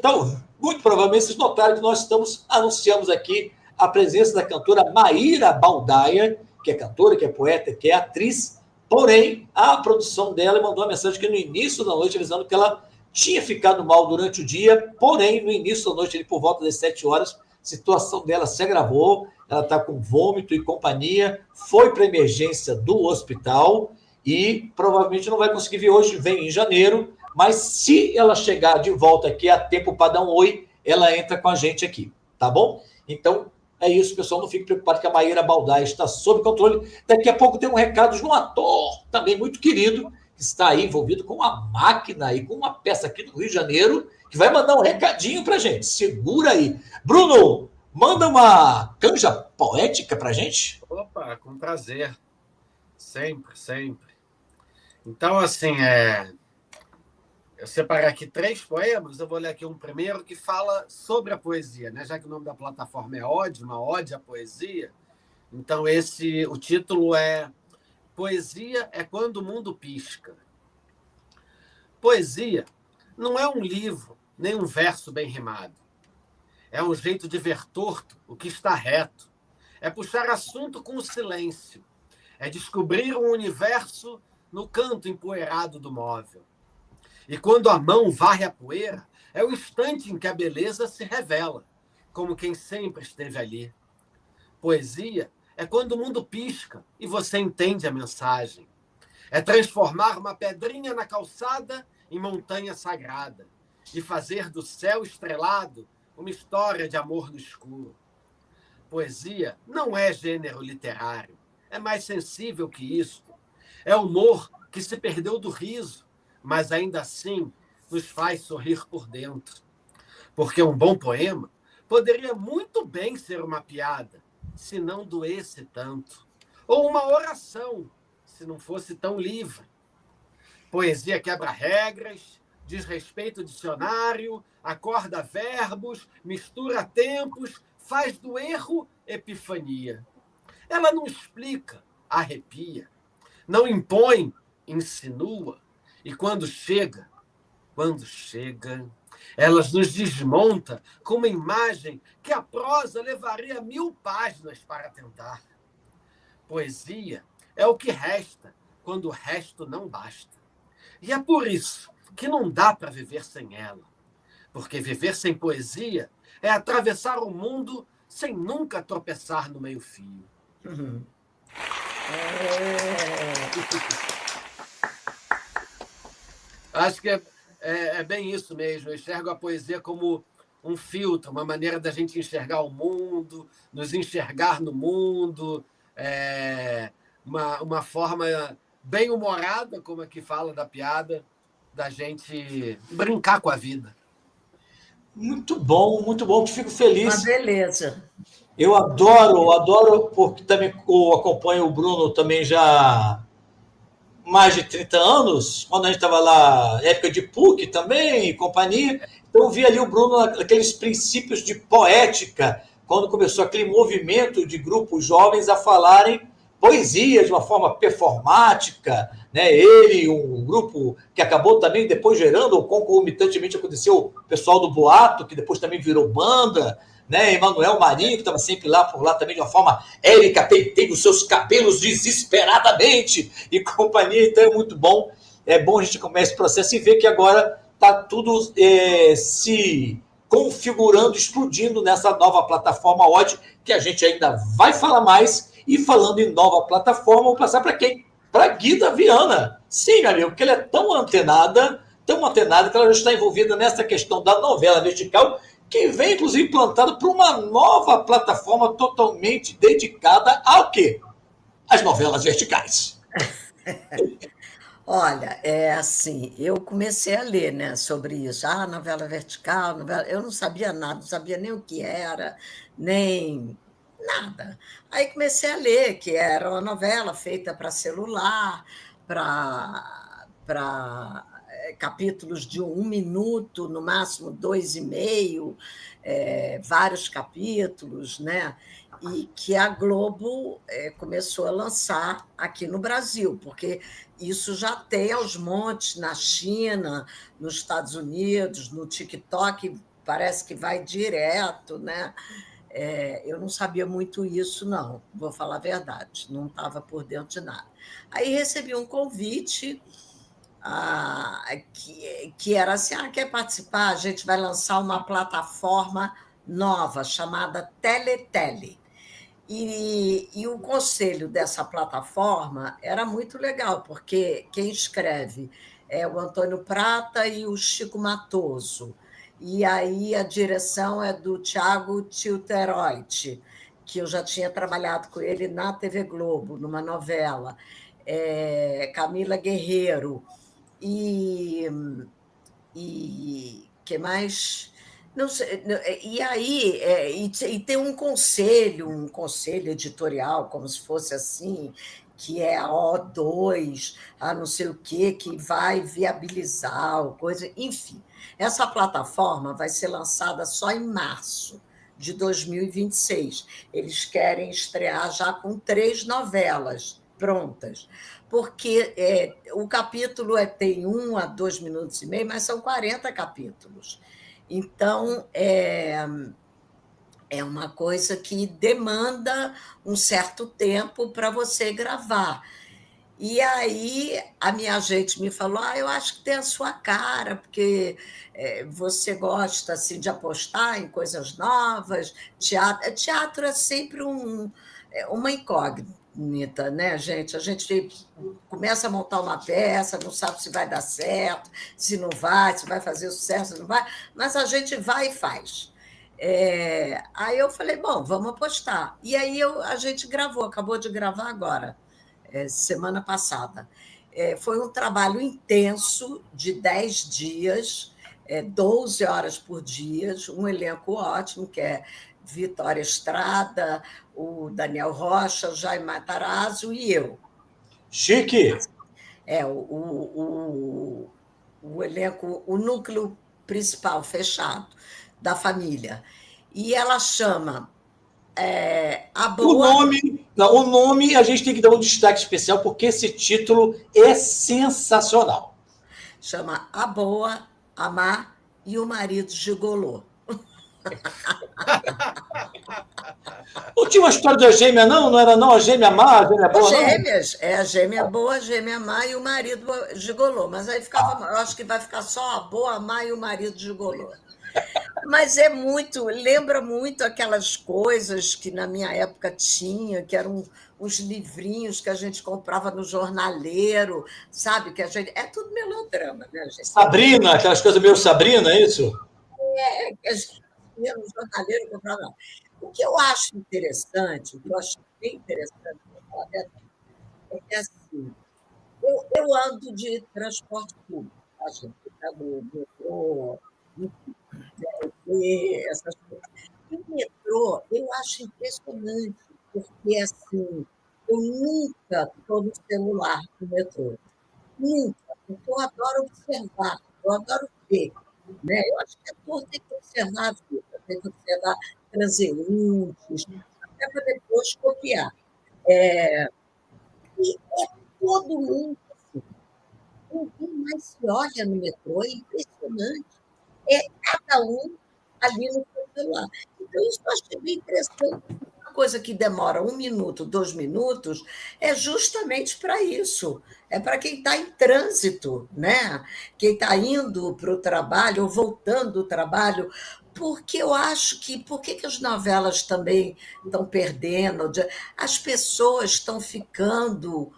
muito provavelmente vocês notaram que nós anunciamos aqui a presença da cantora Maíra Baldaia, que é cantora, que é poeta, que é atriz. Porém, a produção dela mandou uma mensagem que no início da noite, avisando que ela tinha ficado mal durante o dia, porém, no início da noite, ali por volta das 7 horas, a situação dela se agravou, ela está com vômito e companhia, foi para a emergência do hospital e provavelmente não vai conseguir vir hoje, vem em janeiro, mas se ela chegar de volta aqui a tempo para dar um oi, ela entra com a gente aqui, tá bom? Então, é isso, pessoal. Não fique preocupado que a Maíra Baldai está sob controle. Daqui a pouco tem um recado de um ator também muito querido, que está aí envolvido com uma máquina e com uma peça aqui do Rio de Janeiro, que vai mandar um recadinho para a gente. Segura aí. Bruno, manda uma canja poética para a gente. Opa, com prazer. Sempre, sempre. Então, assim, eu separei aqui 3 poemas, eu vou ler aqui um primeiro que fala sobre a poesia, né? Já que o nome da plataforma é Ode, uma ode à poesia. Então, o título é Poesia é quando o mundo pisca. Poesia não é um livro, nem um verso bem rimado. É um jeito de ver torto o que está reto. É puxar assunto com o silêncio. É descobrir um universo no canto empoeirado do móvel. E quando a mão varre a poeira, é o instante em que a beleza se revela, como quem sempre esteve ali. Poesia é quando o mundo pisca e você entende a mensagem. É transformar uma pedrinha na calçada em montanha sagrada e fazer do céu estrelado uma história de amor no escuro. Poesia não é gênero literário, é mais sensível que isso. É humor que se perdeu do riso, mas ainda assim nos faz sorrir por dentro. Porque um bom poema poderia muito bem ser uma piada, se não doesse tanto. Ou uma oração, se não fosse tão livre. Poesia quebra regras, desrespeita o dicionário, acorda verbos, mistura tempos, faz do erro epifania. Ela não explica, arrepia. Não impõe, insinua. E quando chega, elas nos desmonta com uma imagem que a prosa levaria 1000 páginas para tentar. Poesia é o que resta quando o resto não basta. E é por isso que não dá para viver sem ela. Porque viver sem poesia é atravessar o mundo sem nunca tropeçar no meio-fio. Uhum. Acho que é bem isso mesmo. Eu enxergo a poesia como um filtro, uma maneira da gente enxergar o mundo, nos enxergar no mundo, uma forma bem humorada, como aqui fala da piada, da gente brincar com a vida. Muito bom, fico feliz. Uma beleza. Eu adoro, porque também acompanho o Bruno também já há mais de 30 anos, quando a gente estava lá, época de PUC também, e companhia. Então, eu vi ali o Bruno, aqueles princípios de poética, quando começou aquele movimento de grupos jovens a falarem poesia de uma forma performática, né? Ele, um grupo que acabou também depois gerando, ou concomitantemente aconteceu o pessoal do Boato, que depois também virou banda, né? Emanuel Marinho, que estava sempre lá por lá também de uma forma. Érica penteia os seus cabelos desesperadamente e companhia, então é muito bom. É bom a gente começar esse processo e ver que agora está tudo se configurando, explodindo nessa nova plataforma Ode, que a gente ainda vai falar mais. E falando em nova plataforma, vou passar para quem? Para Guida Viana. Sim, meu amigo, porque ela é tão antenada que ela já está envolvida nessa questão da novela vertical, que vem, inclusive, plantada para uma nova plataforma totalmente dedicada ao quê? Às novelas verticais. Olha, é assim, eu comecei a ler, né, sobre isso. Novela vertical, eu não sabia nada, não sabia nem o que era, nem nada. Aí comecei a ler que era uma novela feita para celular, para capítulos de 1 minuto, no máximo 2,5, vários capítulos, né? E que a Globo começou a lançar aqui no Brasil, porque isso já tem aos montes na China, nos Estados Unidos, no TikTok, parece que vai direto, né? Eu não sabia muito isso, não, vou falar a verdade, não estava por dentro de nada. Aí recebi um convite que era assim, quer participar? A gente vai lançar uma plataforma nova chamada Teletele. E o conselho dessa plataforma era muito legal, porque quem escreve é o Antônio Prata e o Chico Matoso. E aí a direção é do Tiago Tilteroit, que eu já tinha trabalhado com ele na TV Globo, numa novela. Camila Guerreiro. E que mais? Não sei, e aí e tem um conselho editorial, como se fosse assim, que é a O2, a não sei o quê, que vai viabilizar o coisa, enfim. Essa plataforma vai ser lançada só em março de 2026. Eles querem estrear já com 3 novelas prontas, porque o capítulo tem 1 a 2 minutos e meio, mas são 40 capítulos. Então, é uma coisa que demanda um certo tempo para você gravar. E aí a minha agente me falou: eu acho que tem a sua cara, porque você gosta assim, de apostar em coisas novas. Teatro é sempre uma incógnita, né, gente? A gente começa a montar uma peça, não sabe se vai dar certo, se não vai, se vai fazer sucesso, se não vai, mas a gente vai e faz. Aí eu falei, bom, vamos apostar. E aí a gente gravou, acabou de gravar agora, semana passada. Foi um trabalho intenso de 10 dias, 12 horas por dia, um elenco ótimo, que é Vitória Estrada, o Daniel Rocha, o Jaime Matarazzo e eu. Chique! O elenco, o núcleo principal fechado da família. E ela chama A Boa... O nome a gente tem que dar um destaque especial, porque esse título é sensacional. Chama A Boa, a Má e o Marido Gigolô. Não tinha uma história de gêmea, não? Não era não? A gêmea má, a gêmea boa, Gêmeas, a gêmea boa, a gêmea má e o marido gigolô. Mas aí ficava, eu acho que vai ficar só a boa, a má e o marido gigolô. Mas lembra muito aquelas coisas que na minha época tinha, que eram uns livrinhos que a gente comprava no jornaleiro, sabe? Que a gente, é tudo melodrama, né, gente? Sabrina, aquelas coisas meio Sabrina, é isso? Que a gente ia no jornaleiro e comprava. O que eu acho interessante, o que eu acho bem interessante, é que assim, eu ando de transporte público, tá, gente? Do metrô, essas coisas. E o metrô, eu acho impressionante, porque assim, eu nunca estou no celular no metrô. Nunca. Porque eu adoro observar, eu adoro ver. Né? Eu acho que ator tem que observar a vida, tem que observar transeuntes, até para depois copiar. E todo mundo assim. Ninguém mais se olha no metrô, é impressionante. Cada um ali no seu celular. Então, isso eu achei bem interessante. Uma coisa que demora 1 minuto, 2 minutos, é justamente para isso. É para quem está em trânsito, né? Quem está indo para o trabalho ou voltando do trabalho. Porque eu acho que. Por que as novelas também estão perdendo? As pessoas estão ficando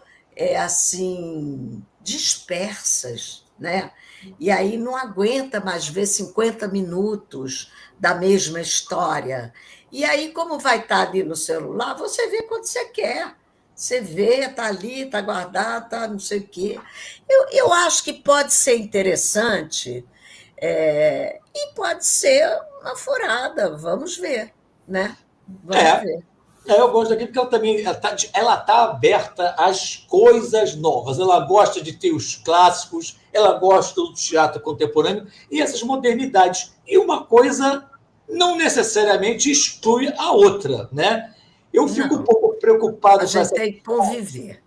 assim dispersas, né? E aí não aguenta mais ver 50 minutos da mesma história. E aí, como vai estar ali no celular, você vê quando você quer. Você vê, está ali, está guardado, está não sei o quê. Eu acho que pode ser interessante e pode ser uma furada. Vamos ver, né? Vamos ver. Eu gosto daquilo porque ela também ela tá aberta às coisas novas. Ela gosta de ter os clássicos, ela gosta do teatro contemporâneo e essas modernidades. E uma coisa não necessariamente exclui a outra, né? Eu fico um pouco preocupado com essa... tem que conviver.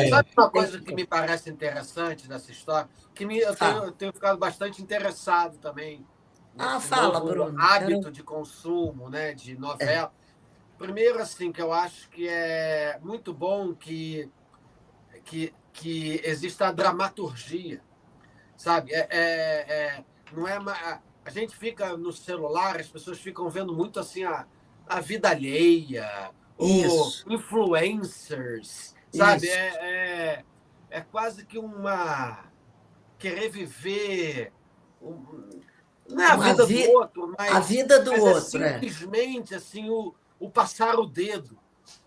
Sabe uma coisa que me parece interessante nessa história? Que eu tenho ficado bastante interessado também nesse novo Bruno. hábito de consumo, né, de novela. Primeiro, assim, que eu acho que é muito bom que exista a dramaturgia, sabe? Não é a gente fica no celular, as pessoas ficam vendo muito assim a vida alheia, Isso. influencers, sabe? Isso. É quase que querer viver não é a Uma vida vi- do outro, A vida do mas outro, simplesmente assim, o passar o dedo.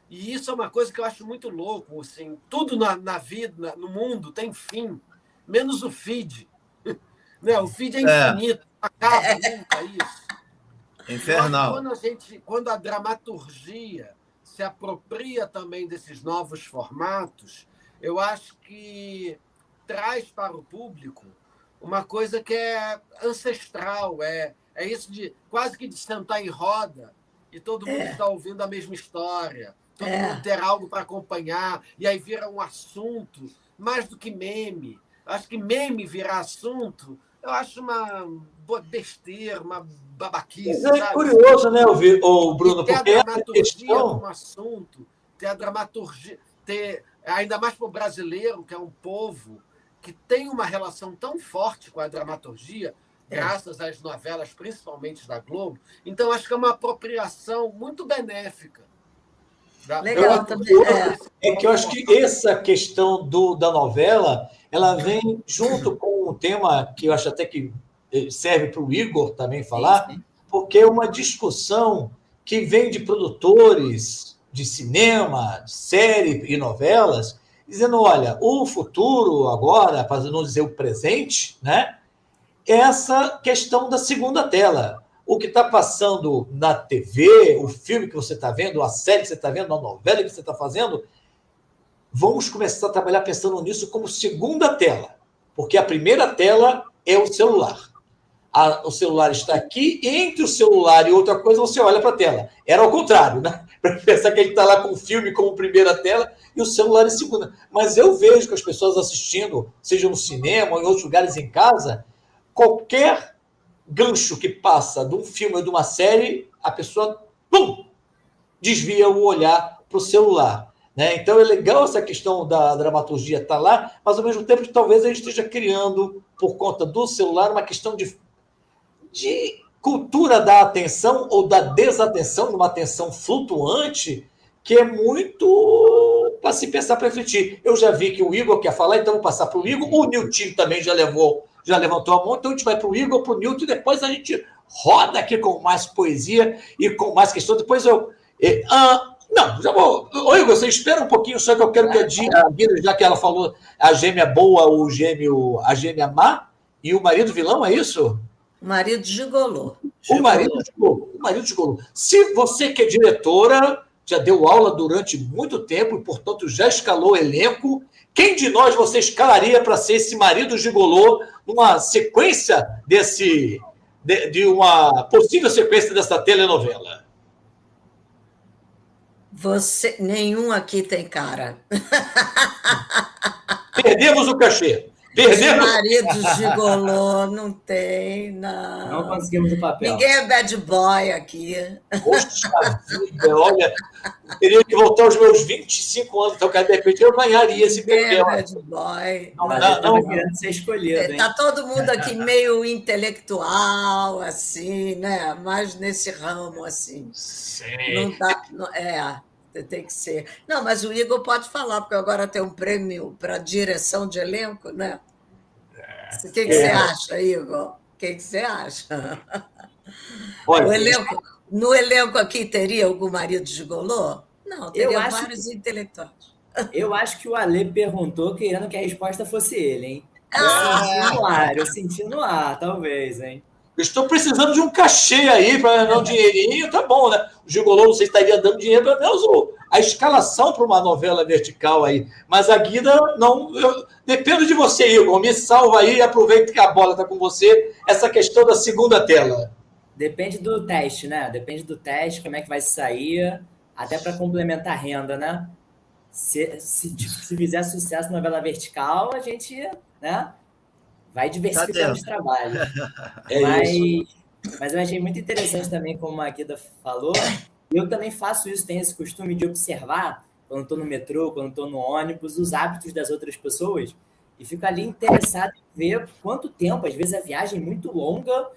E isso é uma coisa que eu acho muito louco. Assim, tudo na vida, no mundo, tem fim, menos o feed. Né? O feed é infinito, não acaba nunca isso. Infernal. Eu acho que quando a dramaturgia se apropria também desses novos formatos, eu acho que traz para o público uma coisa que é ancestral, é isso de quase que de sentar em roda e todo mundo está ouvindo a mesma história, todo mundo ter algo para acompanhar, e aí vira um assunto, mais do que meme. Acho que meme virar assunto, eu acho uma besteira, uma babaquice. Mas é sabe? curioso, né, o Bruno, Ter a porque essa dramaturgia questão... como assunto, ter a dramaturgia, ainda mais para o brasileiro, que é um povo que tem uma relação tão forte com a dramaturgia, graças às novelas, principalmente da Globo. Então, acho que é uma apropriação muito benéfica. Legal também. É que eu acho que essa questão da novela, ela vem junto com um tema que eu acho até que serve para o Igor também falar, Sim. porque é uma discussão que vem de produtores de cinema, de série e novelas, dizendo, olha, o futuro agora, para não dizer o presente, né, é essa questão da segunda tela. O que está passando na TV, o filme que você está vendo, a série que você está vendo, a novela que você está fazendo, vamos começar a trabalhar pensando nisso como segunda tela, porque a primeira tela é o celular. O celular está aqui, e entre o celular e outra coisa, você olha para a tela. Era ao contrário, né? Para pensar que ele está lá com o filme como primeira tela e o celular em segunda. Mas eu vejo que as pessoas assistindo, seja no cinema ou em outros lugares em casa, qualquer gancho que passa de um filme ou de uma série, a pessoa desvia o olhar para o celular. Né? Então é legal essa questão da dramaturgia estar lá, mas ao mesmo tempo que talvez a gente esteja criando, por conta do celular, uma questão de cultura da atenção ou da desatenção, uma atenção flutuante, que é muito para se pensar, para refletir. Eu já vi que o Igor quer falar, então vou passar para o Igor. O Nilton também já levantou a mão, então a gente vai para o Igor, para o Nilton, e depois a gente roda aqui com mais poesia e com mais questão. Depois não, já vou. Ô, Igor, você espera um pouquinho, só que eu quero que a Guida, já que ela falou a gêmea boa, a gêmea má, e o marido vilão, é isso? O marido gigolô. O marido gigolô. Se você que é diretora, já deu aula durante muito tempo e, portanto, já escalou elenco, quem de nós você escalaria para ser esse marido gigolô numa sequência de uma possível sequência dessa telenovela? Nenhum aqui tem cara. Perdemos o cachê. Marido gigolô, não tem, não. Não conseguimos o papel. Ninguém é bad boy aqui. Poxa vida, olha, teria que voltar aos meus 25 anos, então, de repente, eu ganharia esse papel. Ninguém é bad boy. Mas eu estava querendo ser escolhido, hein? Tá todo mundo aqui meio intelectual, assim, né? Mais nesse ramo, assim. Sim. Não dá, tem que ser. Não, mas o Igor pode falar, porque agora tem um prêmio para direção de elenco, né? O que você acha, Igor? O que você acha? Olha, no elenco aqui teria algum marido gigolô? Não, teria vários intelectuais. Eu acho que o Ale perguntou querendo que a resposta fosse ele, hein? Eu senti no ar, talvez, hein? Eu estou precisando de um cachê aí para dar um dinheirinho, tá bom, né? O gigolô não sei se estaria dando dinheiro, pelo menos a escalação para uma novela vertical aí. Mas a Guida, não. Dependo de você, Igor. Me salva aí e aproveita que a bola está com você. Essa questão da segunda tela. Depende do teste, né? Depende do teste, como é que vai sair, até para complementar a renda, né? Se fizer sucesso na novela vertical, a gente, né? Vai diversificando os trabalhos. Mas eu achei muito interessante também, como a Guida falou. Eu também faço isso, tenho esse costume de observar, quando estou no metrô, quando estou no ônibus, os hábitos das outras pessoas. E fico ali interessado em ver quanto tempo, às vezes a viagem é muito longa,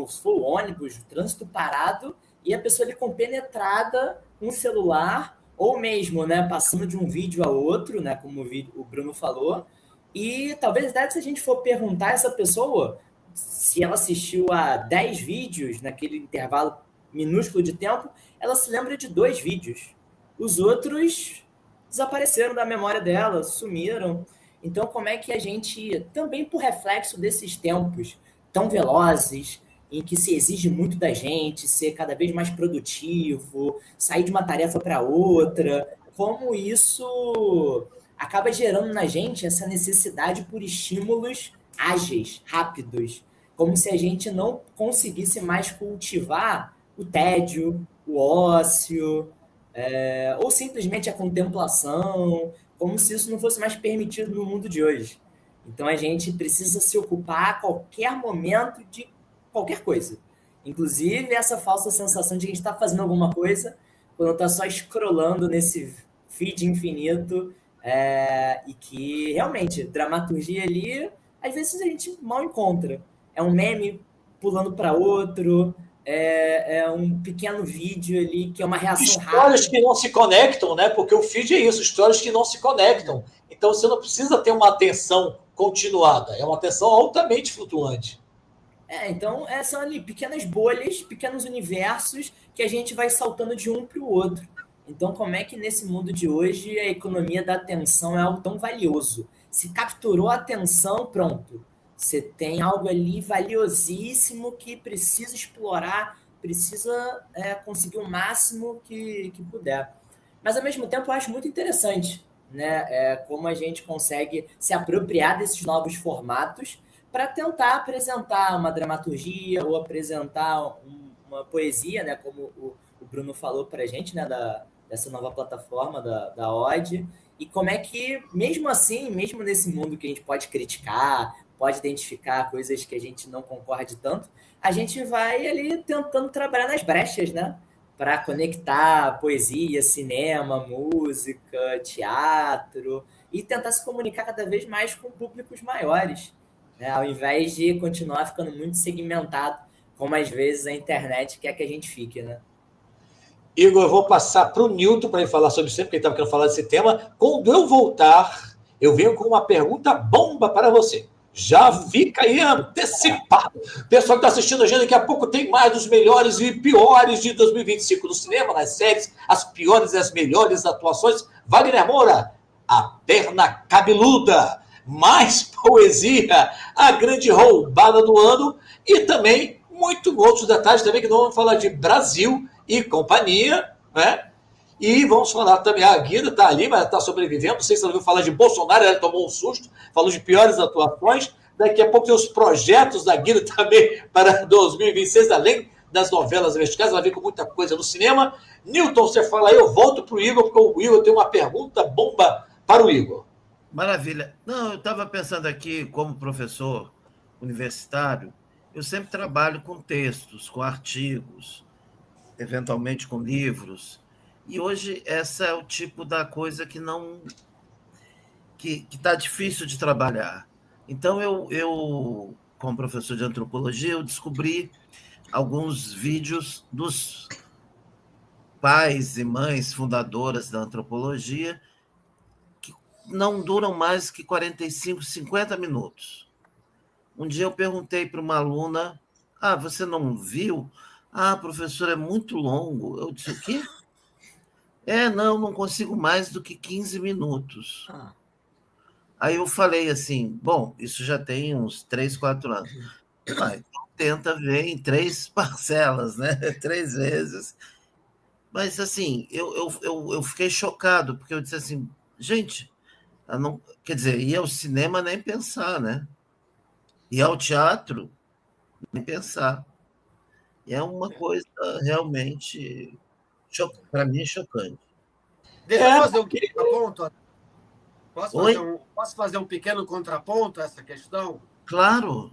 se for o ônibus, o trânsito parado, e a pessoa ali compenetrada com o celular, ou mesmo, né, passando de um vídeo a outro, né, como o Bruno falou, e talvez até se a gente for perguntar a essa pessoa se ela assistiu a 10 vídeos naquele intervalo minúsculo de tempo, ela se lembra de 2 vídeos. Os outros desapareceram da memória dela, sumiram. Então, como é que a gente, também por reflexo desses tempos tão velozes, em que se exige muito da gente, ser cada vez mais produtivo, sair de uma tarefa para outra, como isso acaba gerando na gente essa necessidade por estímulos ágeis, rápidos, como se a gente não conseguisse mais cultivar o tédio, o ócio, ou simplesmente a contemplação, como se isso não fosse mais permitido no mundo de hoje. Então a gente precisa se ocupar a qualquer momento de qualquer coisa. Inclusive essa falsa sensação de que a gente está fazendo alguma coisa quando está só scrollando nesse feed infinito, e que realmente dramaturgia ali, às vezes a gente mal encontra. É um meme pulando para outro, é um pequeno vídeo ali que é uma reação Histórias rápida. que não se conectam, né? Porque o feed é isso, histórias que não se conectam. Então você não precisa ter uma atenção continuada, é uma atenção altamente flutuante. Então, são ali pequenas bolhas, pequenos universos que a gente vai saltando de um para o outro. Então, como é que nesse mundo de hoje a economia da atenção é algo tão valioso? Se capturou a atenção, pronto. Você tem algo ali valiosíssimo que precisa explorar, precisa conseguir o máximo que puder. Mas, ao mesmo tempo, eu acho muito interessante, né? Como a gente consegue se apropriar desses novos formatos para tentar apresentar uma dramaturgia ou apresentar uma poesia, né? Como o Bruno falou para a gente, né? Dessa nova plataforma da OD. E como é que, mesmo assim, mesmo nesse mundo que a gente pode criticar, pode identificar coisas que a gente não concorde tanto, a gente vai ali tentando trabalhar nas brechas, né? Para conectar poesia, cinema, música, teatro e tentar se comunicar cada vez mais com públicos maiores, né? Ao invés de continuar ficando muito segmentado, como às vezes a internet quer que a gente fique, né? Igor, eu vou passar para o Newton para ele falar sobre isso, porque ele estava querendo falar desse tema. Quando eu voltar, eu venho com uma pergunta bomba para você. Já fica aí antecipado. O pessoal que está assistindo a gente, daqui a pouco tem mais dos melhores e piores de 2025 no cinema, nas séries, as piores e as melhores atuações. Wagner Moura, A Perna Cabeluda, mais poesia, a grande roubada do ano e também muitos outros detalhes também que não vamos falar de Brasil e companhia, né? E vamos falar também, a Guida está ali, mas está sobrevivendo. Não sei se ela ouviu falar de Bolsonaro, ela tomou um susto, falou de piores atuações. Daqui a pouco tem os projetos da Guida também para 2026, além das novelas mexicanas. Ela vem com muita coisa no cinema. Newton, você fala aí, eu volto para o Igor, porque o Igor tem uma pergunta bomba para o Igor. Maravilha. Não, eu estava pensando aqui, como professor universitário, eu sempre trabalho com textos, com artigos, eventualmente com livros. E hoje essa é o tipo da coisa que não que está difícil de trabalhar. Então eu como professor de antropologia, eu descobri alguns vídeos dos pais e mães fundadoras da antropologia que não duram mais que 45, 50 minutos. Um dia eu perguntei para uma aluna: você não viu? Professor, é muito longo. Eu disse: o quê? Não consigo mais do que 15 minutos. Aí eu falei assim: bom, isso já tem uns 3, 4 anos. Então tenta ver em 3 parcelas, né? 3 vezes. Mas, assim, eu fiquei chocado, porque eu disse assim: gente, não, quer dizer, ir ao cinema nem pensar, né? Ir ao teatro nem pensar. E é uma coisa realmente, para mim, chocante. Deixa eu fazer um contraponto. Posso fazer um pequeno contraponto a essa questão? Claro.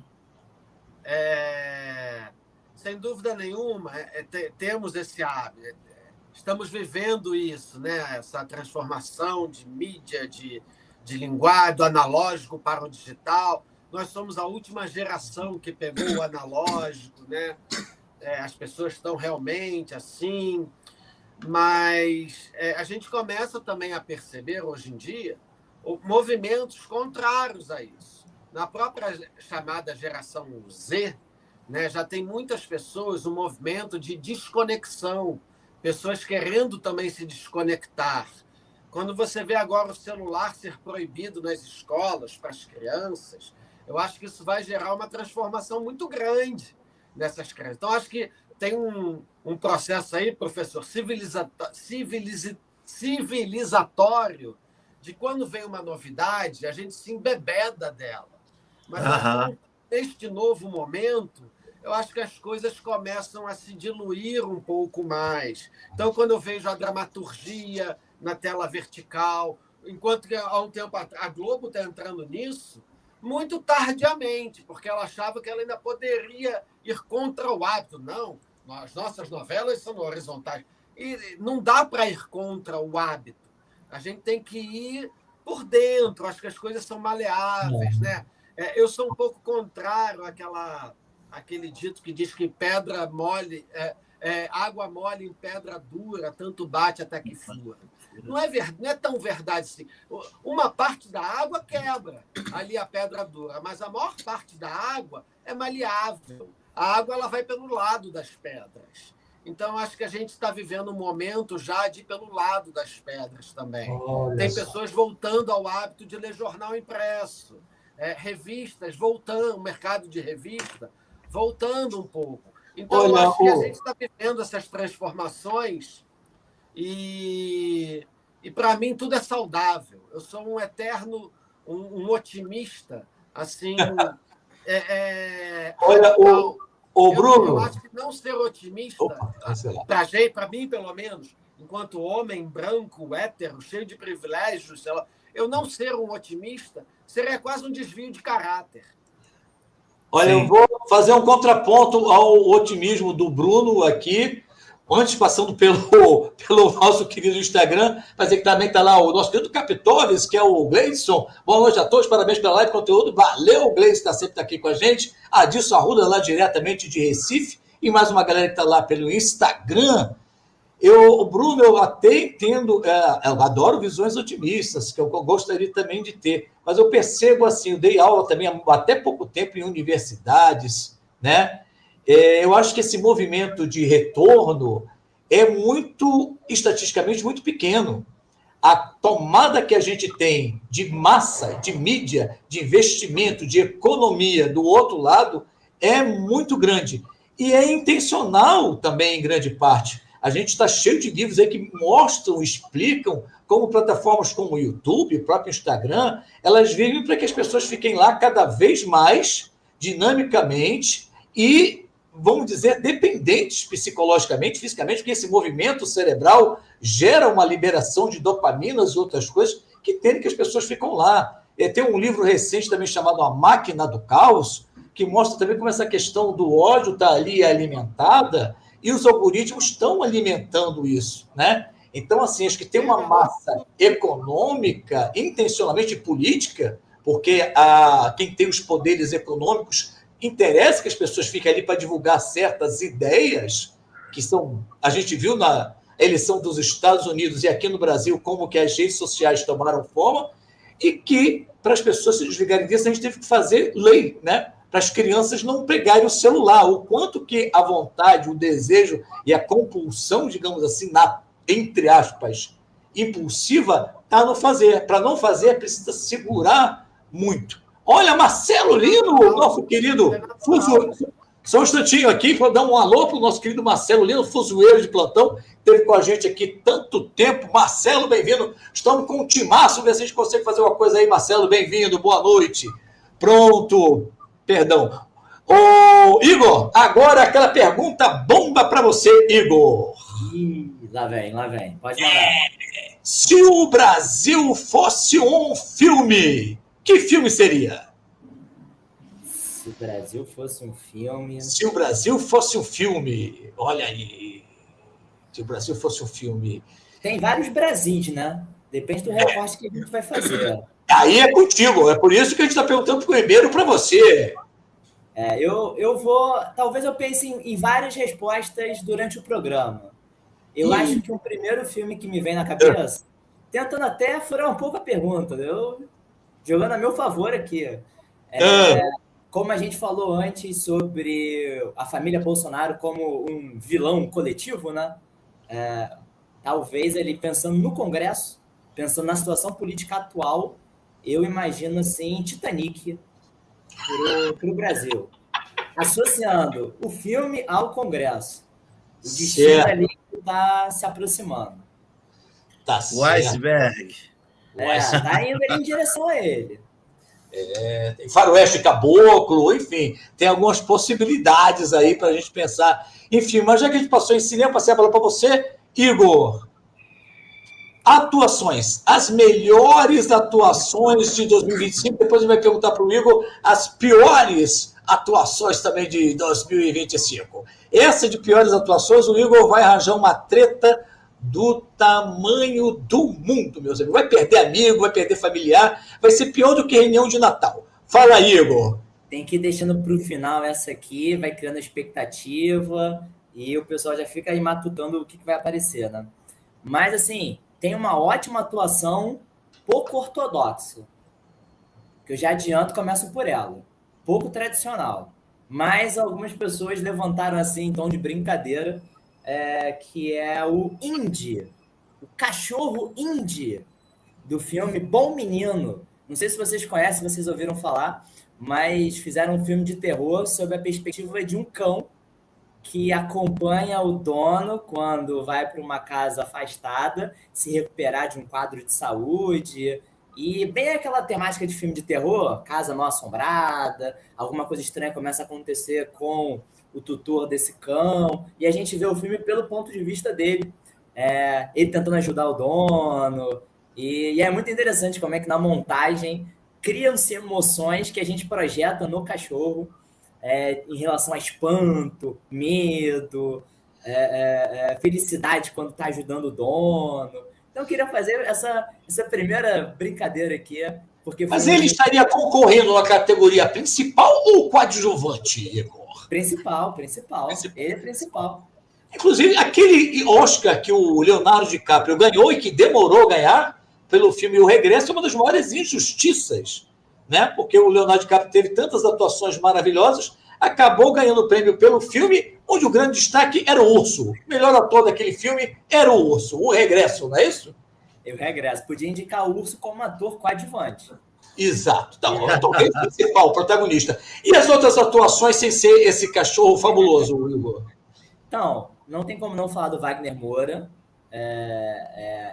Sem dúvida nenhuma, temos esse hábito. Estamos vivendo isso, né? Essa transformação de mídia, de linguagem, do analógico para o digital. Nós somos a última geração que pegou o analógico, né? as pessoas estão realmente assim, mas a gente começa também a perceber, hoje em dia, movimentos contrários a isso. Na própria chamada geração Z, né, já tem muitas pessoas, um movimento de desconexão, pessoas querendo também se desconectar. Quando você vê agora o celular ser proibido nas escolas para as crianças, eu acho que isso vai gerar uma transformação muito grande nessas crianças. Então, acho que tem um processo aí, professor, civilizatório, de quando vem uma novidade, a gente se embebeda dela. Mas neste novo momento, eu acho que as coisas começam a se diluir um pouco mais. Então, quando eu vejo a dramaturgia na tela vertical, enquanto que há um tempo a Globo está entrando nisso, muito tardiamente, porque ela achava que ela ainda poderia ir contra o hábito. Não, as nossas novelas são horizontais. E não dá para ir contra o hábito. A gente tem que ir por dentro. Acho que as coisas são maleáveis, né? Eu sou um pouco contrário àquele dito que diz que pedra mole, água mole em pedra dura, tanto bate até que fura. Não é tão verdade assim. Uma parte da água quebra ali a pedra dura, mas a maior parte da água é maleável. A água ela vai pelo lado das pedras. Então, acho que a gente está vivendo um momento já de ir pelo lado das pedras também. Tem pessoas voltando ao hábito de ler jornal impresso, revistas voltando, o mercado de revista voltando um pouco. Então, acho que a gente está vivendo essas transformações e para mim, tudo é saudável. Eu sou um eterno, um otimista, assim... Olha, Bruno... Eu acho que não ser otimista, para mim, pelo menos, enquanto homem branco, hétero, cheio de privilégios, sei lá, eu não ser um otimista seria quase um desvio de caráter. Olha, eu vou fazer um contraponto ao otimismo do Bruno aqui, antes passando pelo nosso querido Instagram, mas que também está lá o nosso querido Capitoves, que é o Gleison. Boa noite a todos, parabéns pela live, conteúdo. Valeu, Gleison, está sempre aqui com a gente. Adilson Arruda, lá diretamente de Recife, e mais uma galera que está lá pelo Instagram. Bruno, eu até entendo, eu adoro visões otimistas, que eu gostaria também de ter, mas eu percebo assim, eu dei aula também há até pouco tempo em universidades, né? Eu acho que esse movimento de retorno é muito, estatisticamente, muito pequeno. A tomada que a gente tem de massa, de mídia, de investimento, de economia do outro lado é muito grande. E é intencional também, em grande parte. A gente está cheio de livros aí que mostram, explicam como plataformas como o YouTube, o próprio Instagram, elas vivem para que as pessoas fiquem lá cada vez mais dinamicamente e, vamos dizer, dependentes psicologicamente, fisicamente, porque esse movimento cerebral gera uma liberação de dopaminas e outras coisas que tem que as pessoas ficam lá. Tem um livro recente também chamado A Máquina do Caos, que mostra também como essa questão do ódio está ali alimentada e os algoritmos estão alimentando isso, né? Então, assim, acho que tem uma massa econômica, intencionalmente política, porque quem tem os poderes econômicos interessa que as pessoas fiquem ali para divulgar certas ideias, que são... A gente viu na eleição dos Estados Unidos e aqui no Brasil como que as redes sociais tomaram forma, e que, para as pessoas se desligarem disso, a gente teve que fazer lei, né? Para as crianças não pegarem o celular, o quanto que a vontade, o desejo e a compulsão, digamos assim, entre aspas, impulsiva, está no fazer. Para não fazer, precisa segurar muito. Olha, Marcelo Lino, nosso querido só um instantinho aqui para dar um alô para o nosso querido Marcelo Lino, fuzueiro de plantão, esteve com a gente aqui tanto tempo. Marcelo, bem-vindo. Estamos com um timaço, ver se a gente consegue fazer uma coisa aí. Marcelo, bem-vindo, boa noite. Pronto. Perdão. Ô, Igor, agora aquela pergunta bomba para você, Igor. Lá vem. Pode mandar. Se o Brasil fosse um filme, que filme seria? Se o Brasil fosse um filme... Se o Brasil fosse um filme, olha aí. Se o Brasil fosse um filme... Tem vários Brasis, né? Depende do recorte que a gente vai fazer. Aí é contigo, é por isso que a gente está perguntando primeiro para você. Talvez eu pense em várias respostas durante o programa. Eu acho que o primeiro filme que me vem na cabeça, tentando até furar um pouco a pergunta, eu jogando a meu favor aqui. Como a gente falou antes sobre a família Bolsonaro como um vilão coletivo, né? Talvez ele pensando no Congresso, pensando na situação política atual, eu imagino assim Titanic para o Brasil, associando o filme ao Congresso. O destino ali está se aproximando. Tá O iceberg. Está indo em direção a ele. Tem Faroeste Caboclo, enfim, tem algumas possibilidades aí para a gente pensar. Enfim, mas já que a gente passou em cinema, passei a bola para você, Igor. Atuações, as melhores atuações de 2025. Depois a gente vai perguntar para o Igor as piores atuações também de 2025. Essa de piores atuações, o Igor vai arranjar uma treta do tamanho do mundo, meus amigos. Vai perder amigo, vai perder familiar, vai ser pior do que reunião de Natal. Fala, Igor. Tem que ir deixando para o final essa aqui, vai criando expectativa e o pessoal já fica aí matutando o que vai aparecer, né? Mas, assim, tem uma ótima atuação pouco ortodoxa, que eu já adianto, começo por ela. Pouco tradicional. Mas algumas pessoas levantaram assim, em tom de brincadeira, que é o Indy, o cachorro Indy do filme Bom Menino. Não sei se vocês conhecem, se vocês ouviram falar, mas fizeram um filme de terror sob a perspectiva de um cão que acompanha o dono quando vai para uma casa afastada, se recuperar de um quadro de saúde. E bem aquela temática de filme de terror, casa mal assombrada, alguma coisa estranha começa a acontecer com o tutor desse cão, e a gente vê o filme pelo ponto de vista dele, ele tentando ajudar o dono, e é muito interessante como é que na montagem criam-se emoções que a gente projeta no cachorro, em relação a espanto, medo, felicidade quando está ajudando o dono. Então eu queria fazer essa primeira brincadeira aqui, porque... Mas ele estaria concorrendo na categoria principal ou coadjuvante, Igor? Principal. Ele é principal. Inclusive, aquele Oscar que o Leonardo DiCaprio ganhou e que demorou a ganhar pelo filme O Regresso é uma das maiores injustiças, né? Porque o Leonardo DiCaprio teve tantas atuações maravilhosas, acabou ganhando o prêmio pelo filme, onde o grande destaque era o urso. O melhor ator daquele filme era o urso, O Regresso, não é isso? O Regresso. Podia indicar o urso como ator coadjuvante. Exato. Então, o principal, o protagonista. E as outras atuações sem ser esse cachorro fabuloso, Igor? Então, não tem como não falar do Wagner Moura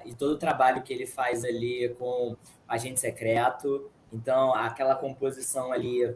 e todo o trabalho que ele faz ali com Agente Secreto. Então, aquela composição ali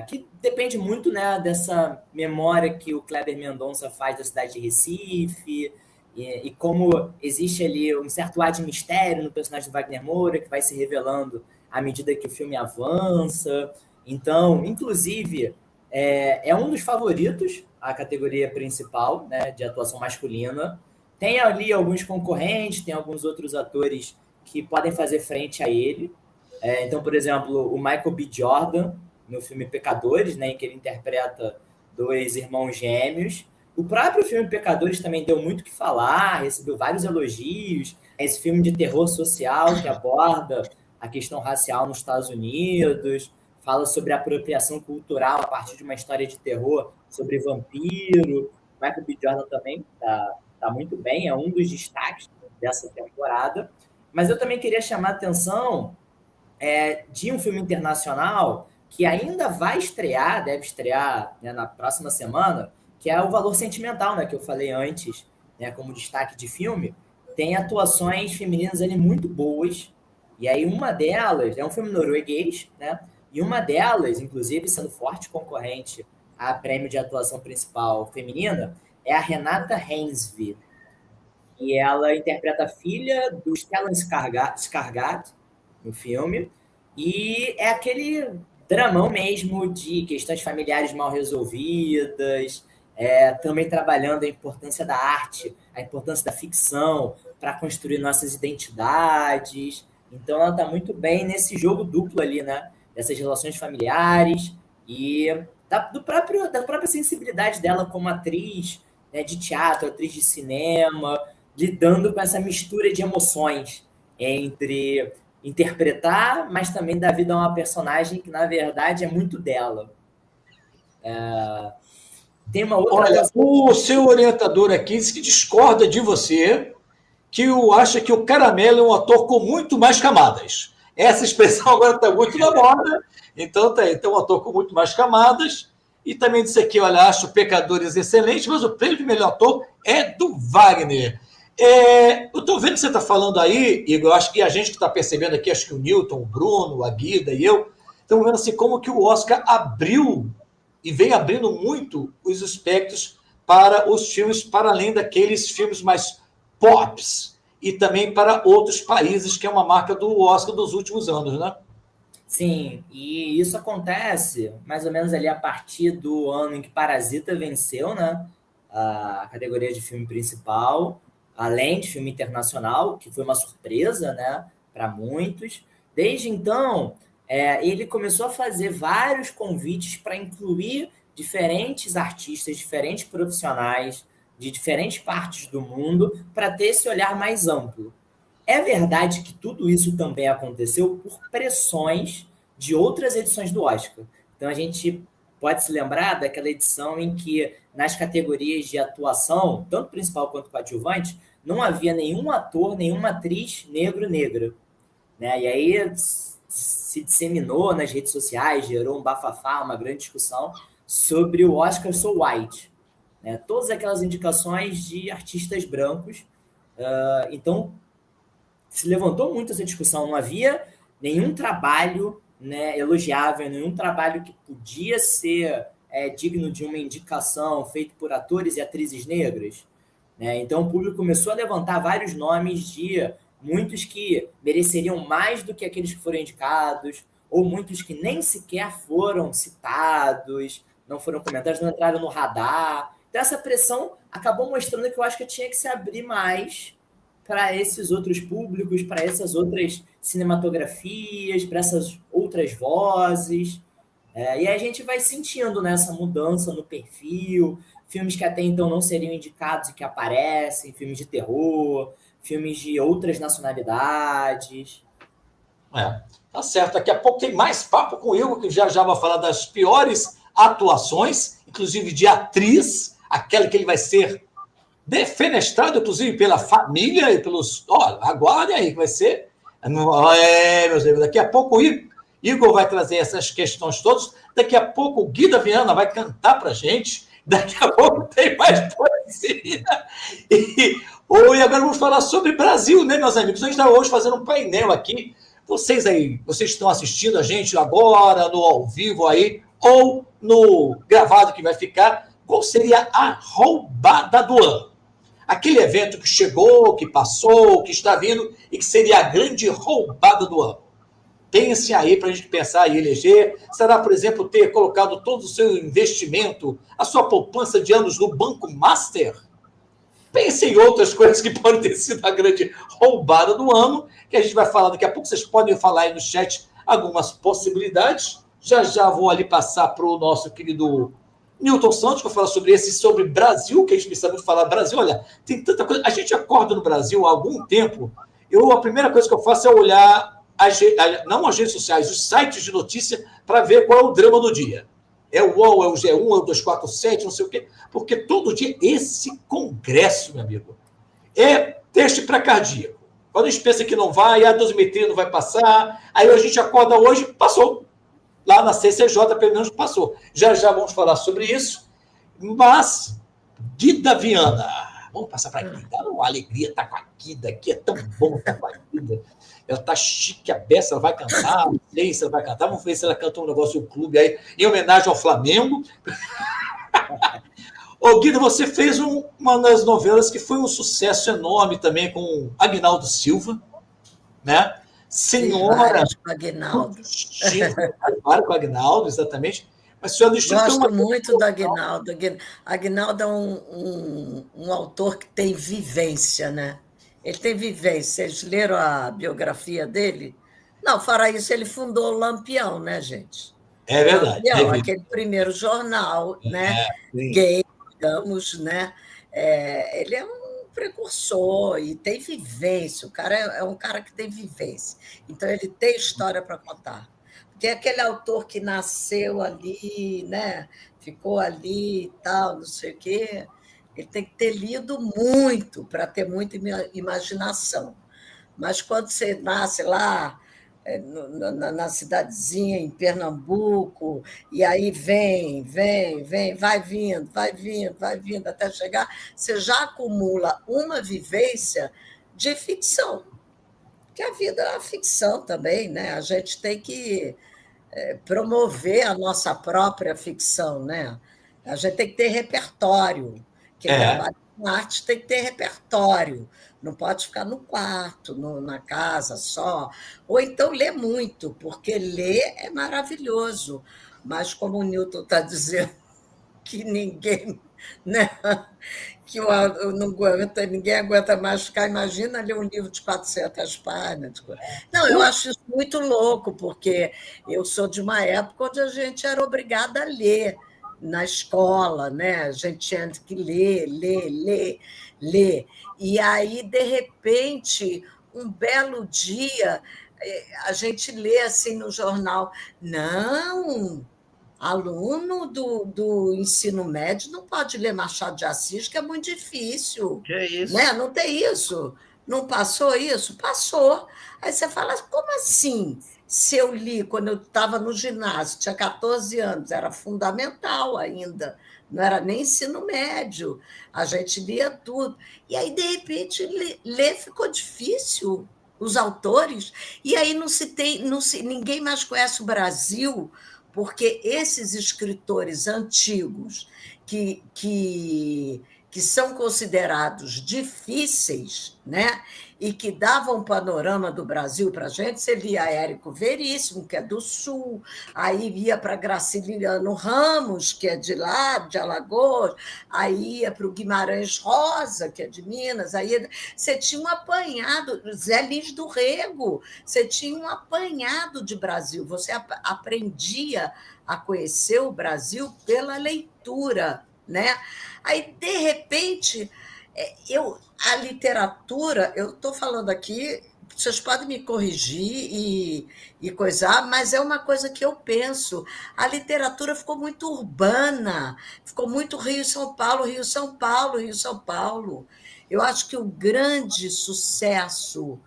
que depende muito, né, dessa memória que o Kleber Mendonça faz da cidade de Recife e como existe ali um certo ar de mistério no personagem do Wagner Moura que vai se revelando à medida que o filme avança. Então, inclusive, é um dos favoritos, a categoria principal, né, de atuação masculina. Tem ali alguns concorrentes, tem alguns outros atores que podem fazer frente a ele. Então, por exemplo, o Michael B. Jordan, no filme Pecadores, né, em que ele interpreta dois irmãos gêmeos. O próprio filme Pecadores também deu muito o que falar, recebeu vários elogios. Esse filme de terror social que aborda a questão racial nos Estados Unidos, fala sobre a apropriação cultural a partir de uma história de terror sobre vampiro. Michael B. Jordan também tá muito bem, é um dos destaques dessa temporada. Mas eu também queria chamar a atenção de um filme internacional que ainda vai estrear, deve estrear, né, na próxima semana, que é O Valor Sentimental, né, que eu falei antes, né, como destaque de filme. Tem atuações femininas ali muito boas, e aí uma delas é um filme norueguês, né, e uma delas, inclusive sendo forte concorrente a prêmio de atuação principal feminina, é a Renata Reinsve, e ela interpreta a filha do Stellan Skarsgård no filme, e é aquele dramão mesmo de questões familiares mal resolvidas, também trabalhando a importância da arte, a importância da ficção para construir nossas identidades. Então ela está muito bem nesse jogo duplo ali, né? Dessas relações familiares, E da própria sensibilidade dela como atriz, né, de teatro, atriz de cinema, lidando com essa mistura de emoções entre interpretar, mas também dar vida a uma personagem que, na verdade, é muito dela. Tem uma outra... Olha, o seu orientador aqui diz que discorda de você, que acha que o Caramelo é um ator com muito mais camadas. Essa expressão agora está muito na moda, então um ator com muito mais camadas. E também disse aqui, olha, acho Pecadores excelente, mas o prêmio de melhor ator é do Wagner. Eu estou vendo que você está falando aí, Igor, acho que a gente que está percebendo aqui, acho que o Newton, o Bruno, a Guida e eu, estamos vendo assim como que o Oscar abriu e vem abrindo muito os espectros para os filmes, para além daqueles filmes mais pops, e também para outros países, que é uma marca do Oscar dos últimos anos, né? Sim, e isso acontece mais ou menos ali a partir do ano em que Parasita venceu, né, a categoria de filme principal, além de filme internacional, que foi uma surpresa, né, para muitos. Desde então, ele começou a fazer vários convites para incluir diferentes artistas, diferentes profissionais de diferentes partes do mundo, para ter esse olhar mais amplo. É verdade que tudo isso também aconteceu por pressões de outras edições do Oscar. Então a gente pode se lembrar daquela edição em que, nas categorias de atuação, tanto principal quanto coadjuvante, não havia nenhum ator, nenhuma atriz negro-negra. Né? E aí se disseminou nas redes sociais, gerou um bafafá, uma grande discussão sobre o Oscar So White. Né? Todas aquelas indicações de artistas brancos. Então, se levantou muito essa discussão. Não havia nenhum trabalho, né, elogiável, nenhum trabalho que podia ser digno de uma indicação feito por atores e atrizes negras. Né? Então, o público começou a levantar vários nomes de muitos que mereceriam mais do que aqueles que foram indicados, ou muitos que nem sequer foram citados, não foram comentados, não entraram no radar. Então, essa pressão acabou mostrando que eu acho que tinha que se abrir mais para esses outros públicos, para essas outras cinematografias, para essas outras vozes. E aí a gente vai sentindo nessa mudança no perfil, filmes que até então não seriam indicados e que aparecem, filmes de terror, filmes de outras nacionalidades. Tá certo. Daqui a pouco tem mais papo com o Igor, que já vai falar das piores atuações, inclusive de atriz, aquela que ele vai ser defenestrado, inclusive, pela família e pelos... aguardem aí, que vai ser... meus amigos, daqui a pouco o Igor vai trazer essas questões todas, daqui a pouco o Guida Viana vai cantar pra gente, daqui a pouco tem mais poesia. E agora vamos falar sobre Brasil, né, meus amigos? A gente está hoje fazendo um painel aqui. Vocês estão assistindo a gente agora, no ao vivo aí, ou no gravado que vai ficar, qual seria a roubada do ano? Aquele evento que chegou, que passou, que está vindo e que seria a grande roubada do ano. Pense aí para a gente pensar e eleger. Será, por exemplo, ter colocado todo o seu investimento, a sua poupança de anos no Banco Master? Pense em outras coisas que podem ter sido a grande roubada do ano, que a gente vai falar daqui a pouco. Vocês podem falar aí no chat algumas possibilidades. Já vou ali passar para o nosso querido Newton Santos, que vai falar sobre Brasil, que a gente precisa muito falar. Brasil, olha, tem tanta coisa. A gente acorda no Brasil há algum tempo. A primeira coisa que eu faço é olhar, não as redes sociais, os sites de notícia, para ver qual é o drama do dia. É o UOL, é o G1, é o 247, não sei o quê. Porque todo dia esse congresso, meu amigo, é teste para cardíaco. Quando a gente pensa que não vai, a dosimetria não vai passar, aí a gente acorda hoje, passou. Lá na CCJ, pelo menos, passou. Já vamos falar sobre isso. Mas, Guida Viana, vamos passar para a Guida. Uma alegria estar com a Guida aqui, é tão bom estar com a Guida. Ela está chique, a beça, ela vai cantar, não sei se ela vai cantar, vamos ver se ela canta um negócio do clube aí, em homenagem ao Flamengo. Ô, Guida, você fez uma das novelas que foi um sucesso enorme também com Aguinaldo Silva, né? Senhora... com Aguinaldo. Claro, com Aguinaldo, exatamente. Mas, senhora, gosto muito do Aguinaldo. Aguinaldo é um autor que tem vivência, né? Ele tem vivência. Vocês leram a biografia dele? Não, fora isso, ele fundou o Lampião, né, gente? É verdade. Aquele primeiro jornal, né? Sim. Gay, digamos, né? Ele é um precursor e tem vivência. O cara é um cara que tem vivência. Então, ele tem história para contar. Porque é aquele autor que nasceu ali, né? Ficou ali e tal, não sei o quê. Ele tem que ter lido muito para ter muita imaginação. Mas quando você nasce lá, na cidadezinha, em Pernambuco, e aí vem, vai vindo, até chegar, você já acumula uma vivência de ficção, que a vida é uma ficção também, né? A gente tem que promover a nossa própria ficção, né? A gente tem que ter repertório. Quem É. trabalha com arte tem que ter repertório. Não pode ficar no quarto, na casa só. Ou então ler muito, porque ler é maravilhoso. Mas, como o Newton está dizendo, que ninguém, né? Que não aguenta, ninguém aguenta mais ficar. Imagina ler um livro de 400 páginas. Não, eu acho isso muito louco, porque eu sou de uma época onde a gente era obrigada a ler na escola, né? A gente tinha que ler. E aí, de repente, um belo dia, a gente lê assim no jornal, não, aluno do ensino médio não pode ler Machado de Assis, que é muito difícil. Que é isso? Né? Não tem isso? Não passou isso? Passou. Aí você fala, como assim? Se eu li quando eu estava no ginásio, tinha 14 anos, era fundamental ainda, não era nem ensino médio, a gente lia tudo. E aí, de repente, ler ficou difícil, os autores, e aí ninguém mais conhece o Brasil, porque esses escritores antigos que são considerados difíceis, né? E que davam um panorama do Brasil para a gente, você lia Érico Veríssimo, que é do Sul, aí ia para Graciliano Ramos, que é de lá, de Alagoas, aí ia para o Guimarães Rosa, que é de Minas, aí você tinha um apanhado, Zé Lins do Rego, você tinha um apanhado de Brasil, você aprendia a conhecer o Brasil pela leitura, né? Aí, de repente, a literatura, eu estou falando aqui, vocês podem me corrigir e coisar, mas é uma coisa que eu penso. A literatura ficou muito urbana, ficou muito Rio-São Paulo, Rio-São Paulo, Rio-São Paulo. Eu acho que o grande sucesso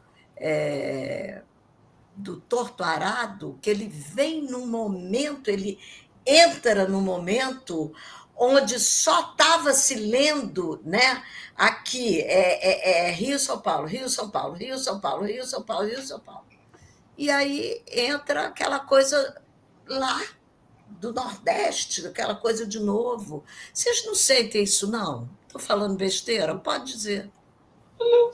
do Torto Arado, que ele vem num momento, ele entra num momento onde só estava se lendo, né? Aqui Rio, São Paulo, Rio, São Paulo, Rio, São Paulo, Rio, São Paulo, Rio, São Paulo. E aí entra aquela coisa lá do Nordeste, aquela coisa de novo. Vocês não sentem isso, não? Estou falando besteira? Pode dizer.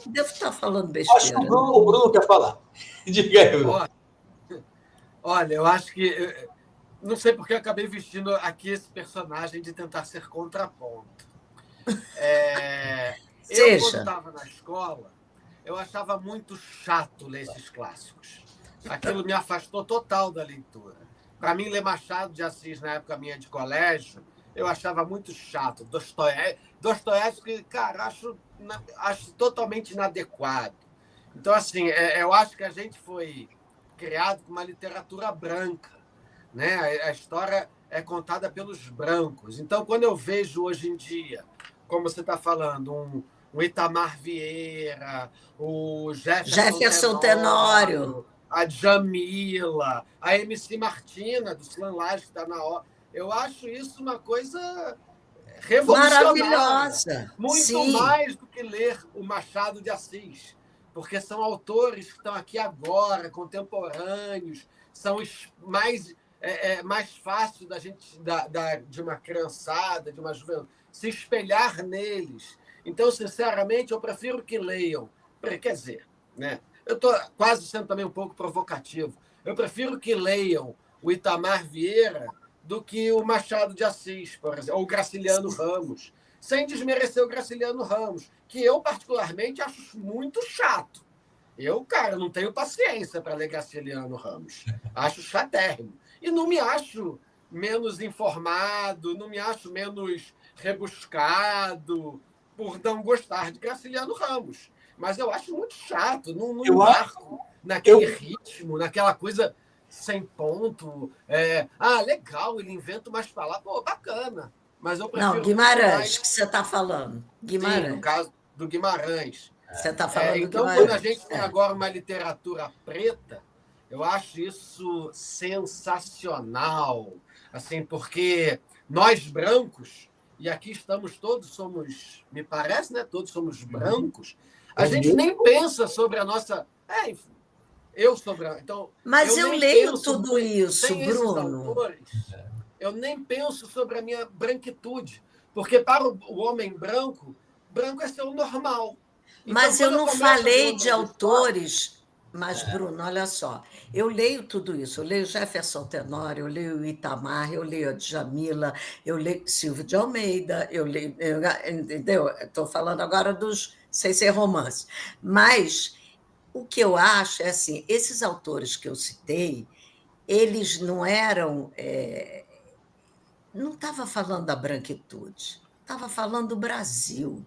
Devo estar falando besteira. Acho que o Bruno quer falar. Diga aí, Bruno. Olha, eu acho que... Não sei porque eu acabei vestindo aqui esse personagem de tentar ser contraponto. Eu, quando estava na escola, eu achava muito chato ler esses clássicos. Aquilo me afastou total da leitura. Para mim, ler Machado de Assis na época minha de colégio, eu achava muito chato. Dostoiévski, cara, acho totalmente inadequado. Então, assim, eu acho que a gente foi criado com uma literatura branca. Né? A história é contada pelos brancos. Então, quando eu vejo hoje em dia, como você está falando, um Itamar Vieira, o Jefferson Tenório, a Djamila, a MC Martina, do Slam Laje, que está na hora, eu acho isso uma coisa revolucionária. Maravilhosa. Muito Sim. mais do que ler o Machado de Assis, porque são autores que estão aqui agora, contemporâneos, são os mais... mais fácil da gente, de uma criançada, de uma juventude, se espelhar neles. Então, sinceramente, eu prefiro que leiam. Quer dizer, né? Eu estou quase sendo também um pouco provocativo. Eu prefiro que leiam o Itamar Vieira do que o Machado de Assis, por exemplo, ou o Graciliano Ramos, sem desmerecer o Graciliano Ramos, que eu, particularmente, acho muito chato. Eu, cara, não tenho paciência para ler Graciliano Ramos. Acho chatérrimo. E não me acho menos informado, não me acho menos rebuscado por não gostar de Graciliano Ramos. Mas eu acho muito chato, não embarco naquele ritmo, naquela coisa sem ponto. Legal, ele inventa umas palavras, pô, bacana. Mas eu prefiro. Não, Guimarães, que você está falando. Guimarães. Sim, no caso do Guimarães. Você está falando do então, Guimarães. Quando a gente tem agora uma literatura preta, eu acho isso sensacional. Assim, porque nós brancos, e aqui estamos todos, me parece, né? Todos somos brancos, a gente nem pensa sobre a nossa. Enfim, eu sou branco. Então, mas eu leio tudo isso, Bruno. Autores, eu nem penso sobre a minha branquitude. Porque para o homem branco é ser o normal. Então, mas eu não falei de autores. Mas, Bruno, olha só, eu leio tudo isso, eu leio Jefferson Tenório, eu leio Itamar, eu leio a Djamila, eu leio Silvio de Almeida, entendeu? Estou falando agora dos, sem ser romance. Mas o que eu acho é assim, esses autores que eu citei, eles não eram... não estava falando da branquitude, estava falando do Brasil,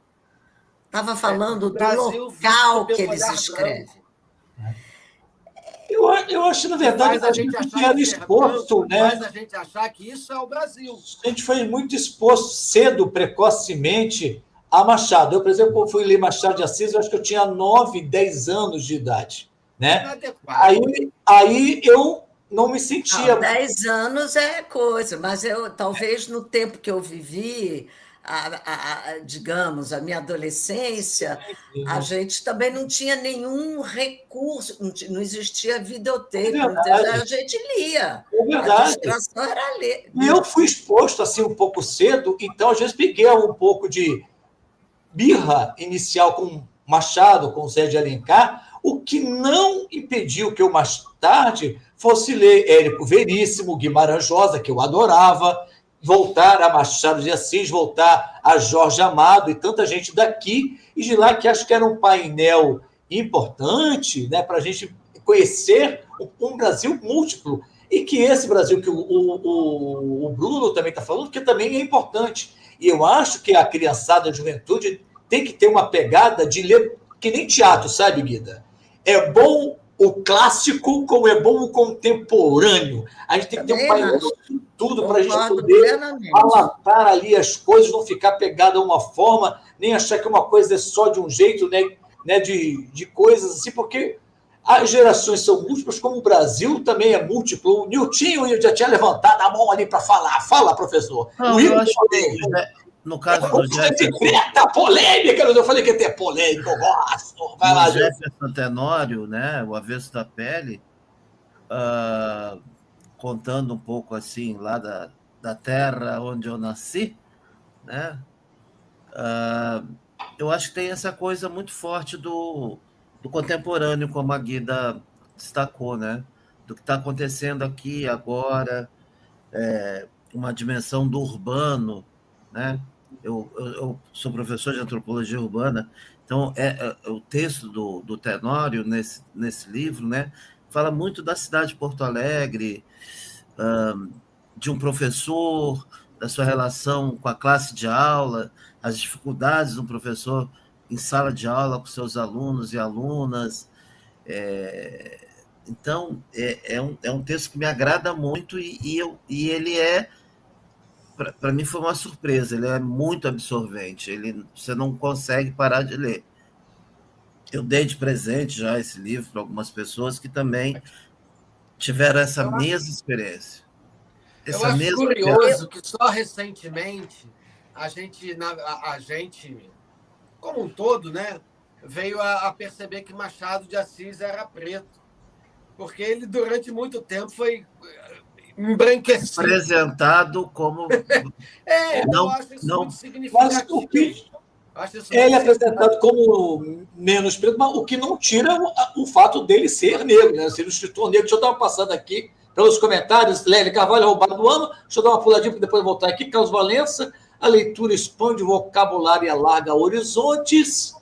estava falando do local que eles escrevem. Eu acho, na verdade, a gente era exposto, né? Faz a gente achar que isso é o Brasil. A gente foi muito exposto cedo, precocemente, a Machado. Eu, por exemplo, fui ler Machado de Assis, eu acho que eu tinha 9, 10 anos de idade, né? Aí eu não me sentia... 10 anos é coisa, mas talvez no tempo que eu vivi... digamos, a minha adolescência, a gente também não tinha nenhum recurso, não existia videotape, a gente lia. É verdade. A distração era ler. E eu fui exposto assim um pouco cedo, então às vezes peguei um pouco de birra inicial com Machado, com Zé de Alencar, o que não impediu que eu mais tarde fosse ler Érico Veríssimo, Guimarães Rosa, que eu adorava, voltar a Machado de Assis, voltar a Jorge Amado e tanta gente daqui e de lá, que acho que era um painel importante, né, para a gente conhecer um Brasil múltiplo. E que esse Brasil que o Bruno também está falando, que também é importante. E eu acho que a criançada, a juventude, tem que ter uma pegada de ler, que nem teatro, sabe, Guida? É bom o clássico como é bom o contemporâneo. A gente tem que ter um painel de tudo para a gente poder alatar ali as coisas, não ficar pegado a uma forma, nem achar que uma coisa é só de um jeito, né, de coisas assim, porque as gerações são múltiplas, como o Brasil também é múltiplo. O Niltinho já tinha levantado a mão ali para falar. Fala, professor. Não, eu acho que, no caso do Jefferson... polêmica, eu falei que ia ter polêmica, eu gosto. Vai lá, Jefferson Tenório, né, o Avesso da Pele, contando um pouco assim, lá da terra onde eu nasci, né, eu acho que tem essa coisa muito forte do contemporâneo, como a Guida destacou, né, do que está acontecendo aqui agora, uma dimensão do urbano, né? Eu sou professor de antropologia urbana, então o texto do Tenório nesse livro, né, fala muito da cidade de Porto Alegre, de um professor, da sua relação com a classe de aula, as dificuldades do professor em sala de aula com seus alunos e alunas. Então, é um texto que me agrada muito e ele para mim foi uma surpresa, ele é muito absorvente, você não consegue parar de ler. Eu dei de presente já esse livro para algumas pessoas que também tiveram essa mesma experiência. Eu acho curioso que só recentemente a gente, como um todo, né, veio a perceber que Machado de Assis era preto, porque ele durante muito tempo foi embranquecido. Apresentado como... eu acho isso muito significativo. Ele é apresentado como menos preto, mas o que não tira o fato dele ser negro, né? Ser um escritor negro. Deixa eu dar uma passada aqui pelos comentários. Lélia Carvalho, roubado do ano. Deixa eu dar uma puladinha para depois voltar aqui. Carlos Valença, a leitura expande o vocabulário e alarga horizontes.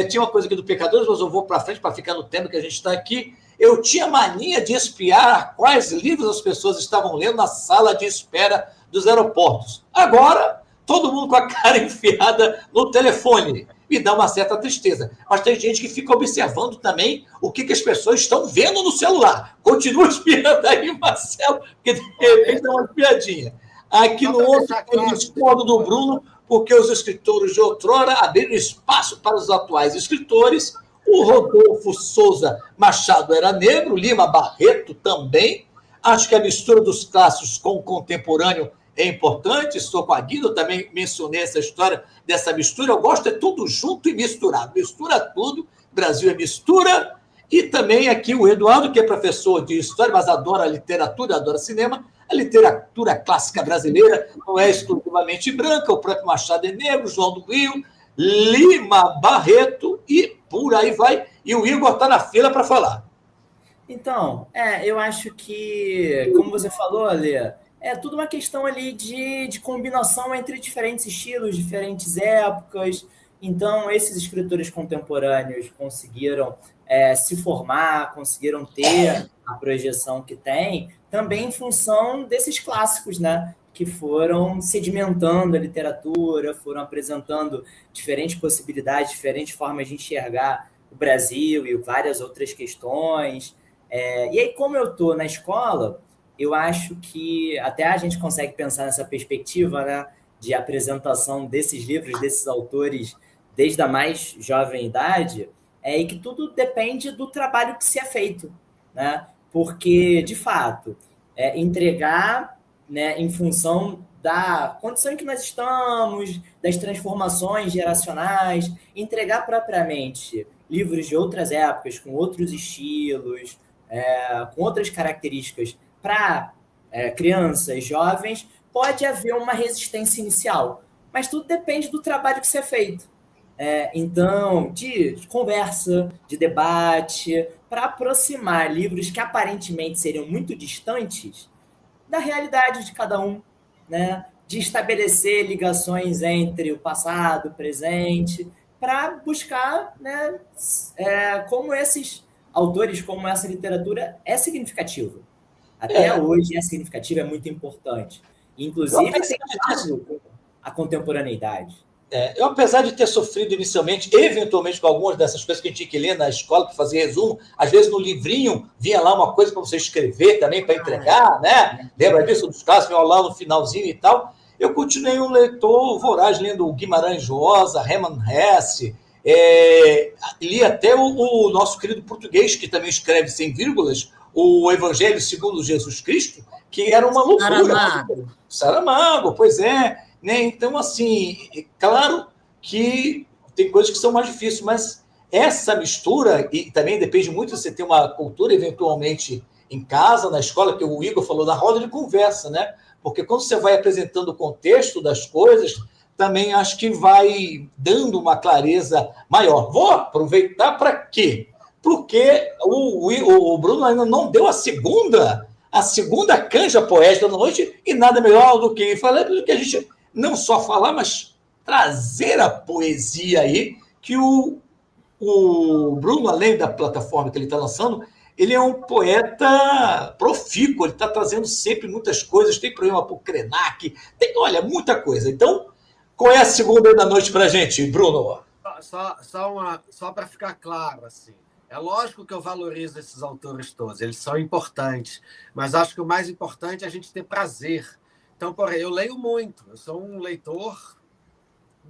Tinha uma coisa aqui do Pecadores, mas eu vou para frente para ficar no tema que a gente está aqui. eu tinha mania de espiar quais livros as pessoas estavam lendo na sala de espera dos aeroportos. Agora, todo mundo com a cara enfiada no telefone. Me dá uma certa tristeza. Mas tem gente que fica observando também o que as pessoas estão vendo no celular. Continua espiando aí, Marcelo, porque de repente dá uma espiadinha. Aqui no outro, eu discordo do Bruno, porque os escritores de outrora abriram espaço para os atuais escritores. O Rodolfo Souza Machado era negro, Lima Barreto também. Acho que a mistura dos clássicos com o contemporâneo é importante. Estou com a Guida, eu também mencionei essa história dessa mistura. Eu gosto é tudo junto e misturado. Mistura tudo, Brasil é mistura. E também aqui o Eduardo, que é professor de história, mas adora literatura, adora cinema. A literatura clássica brasileira não é exclusivamente branca, o próprio Machado é negro, João do Rio, Lima Barreto e por aí vai. E o Igor está na fila para falar. Então, eu acho que, como você falou, Alê, é tudo uma questão ali de combinação entre diferentes estilos, diferentes épocas. Então, esses escritores contemporâneos conseguiram se formar, conseguiram ter a projeção que têm, também em função desses clássicos, né? Que foram sedimentando a literatura, foram apresentando diferentes possibilidades, diferentes formas de enxergar o Brasil e várias outras questões. E aí, como eu estou na escola, eu acho que até a gente consegue pensar nessa perspectiva, né, de apresentação desses livros, desses autores, desde a mais jovem idade, e que tudo depende do trabalho que se é feito, né? Porque, de fato, entregar, né, em função da condição em que nós estamos, das transformações geracionais, entregar propriamente livros de outras épocas, com outros estilos, com outras características para crianças, jovens, pode haver uma resistência inicial, mas tudo depende do trabalho que se é feito. Então, de conversa, de debate, para aproximar livros que aparentemente seriam muito distantes da realidade de cada um, né? De estabelecer ligações entre o passado, o presente, para buscar, né, como esses autores, como essa literatura é significativa. Até hoje é significativa, é muito importante. Inclusive, tem a contemporaneidade. Eu, apesar de ter sofrido inicialmente, eventualmente, com algumas dessas coisas que a gente tinha que ler na escola para fazer resumo, às vezes no livrinho vinha lá uma coisa para você escrever também, para entregar, né? Lembra disso dos casos, vinha lá no finalzinho e tal. Eu continuei um leitor voraz, lendo o Guimarães Rosa, Hermann Hesse, li até o nosso querido português, que também escreve sem vírgulas, o Evangelho segundo Jesus Cristo, que era uma loucura. Saramago, pois é. Né? Então, assim, é claro que tem coisas que são mais difíceis, mas essa mistura, e também depende muito de você ter uma cultura, eventualmente, em casa, na escola, que o Igor falou, na roda de conversa, né? Porque quando você vai apresentando o contexto das coisas, também acho que vai dando uma clareza maior. Vou aproveitar para quê? Porque o Bruno ainda não deu a segunda canja poética da noite, e nada melhor do que falar, do que a gente não só falar, mas trazer a poesia aí, que o Bruno, além da plataforma que ele está lançando, ele é um poeta profícuo, ele está trazendo sempre muitas coisas, tem programa para o Krenak, olha, muita coisa. Então, qual é a segunda da noite para a gente, Bruno? Só para ficar claro, assim, é lógico que eu valorizo esses autores todos, eles são importantes, mas acho que o mais importante é a gente ter prazer. Então, porém, eu leio muito, eu sou um leitor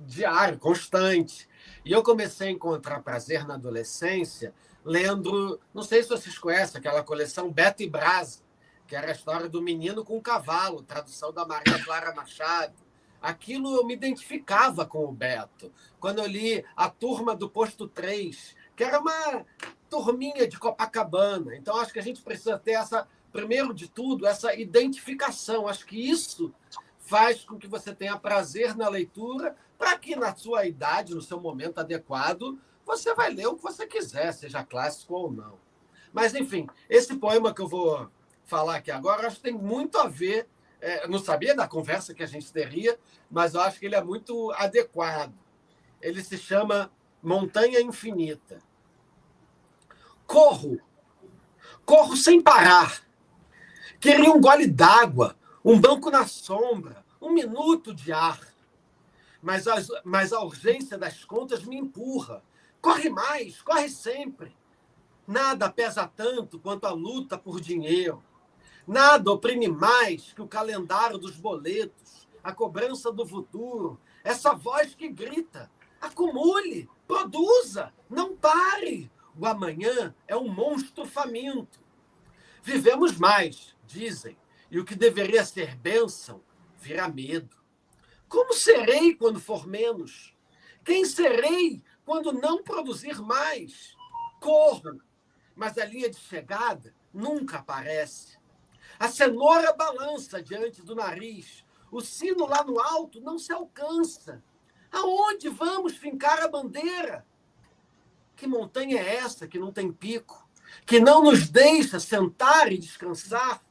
diário, constante. E eu comecei a encontrar prazer na adolescência lendo, não sei se vocês conhecem, aquela coleção Beto e Brasa, que era a história do menino com o cavalo, tradução da Maria Clara Machado. Aquilo eu me identificava com o Beto. Quando eu li A Turma do Posto 3, que era uma turminha de Copacabana. Então, acho que a gente precisa ter primeiro de tudo, essa identificação. Acho que isso faz com que você tenha prazer na leitura, para que na sua idade, no seu momento adequado, você vai ler o que você quiser, seja clássico ou não. Mas, enfim, esse poema que eu vou falar aqui agora, acho que tem muito a ver, eu não sabia da conversa que a gente teria, mas eu acho que ele é muito adequado. Ele se chama Montanha Infinita. Corro Corro sem parar. Queria um gole d'água, um banco na sombra, um minuto de ar. Mas a urgência das contas me empurra. Corre mais, corre sempre. Nada pesa tanto quanto a luta por dinheiro. Nada oprime mais que o calendário dos boletos, a cobrança do futuro, essa voz que grita: acumule, produza, não pare. O amanhã é um monstro faminto. Vivemos mais, dizem, e o que deveria ser bênção vira medo. Como serei quando for menos? Quem serei quando não produzir mais? Corro, mas a linha de chegada nunca aparece. A cenoura balança diante do nariz. O sino lá no alto não se alcança. Aonde vamos fincar a bandeira? Que montanha é essa que não tem pico? Que não nos deixa sentar e descansar?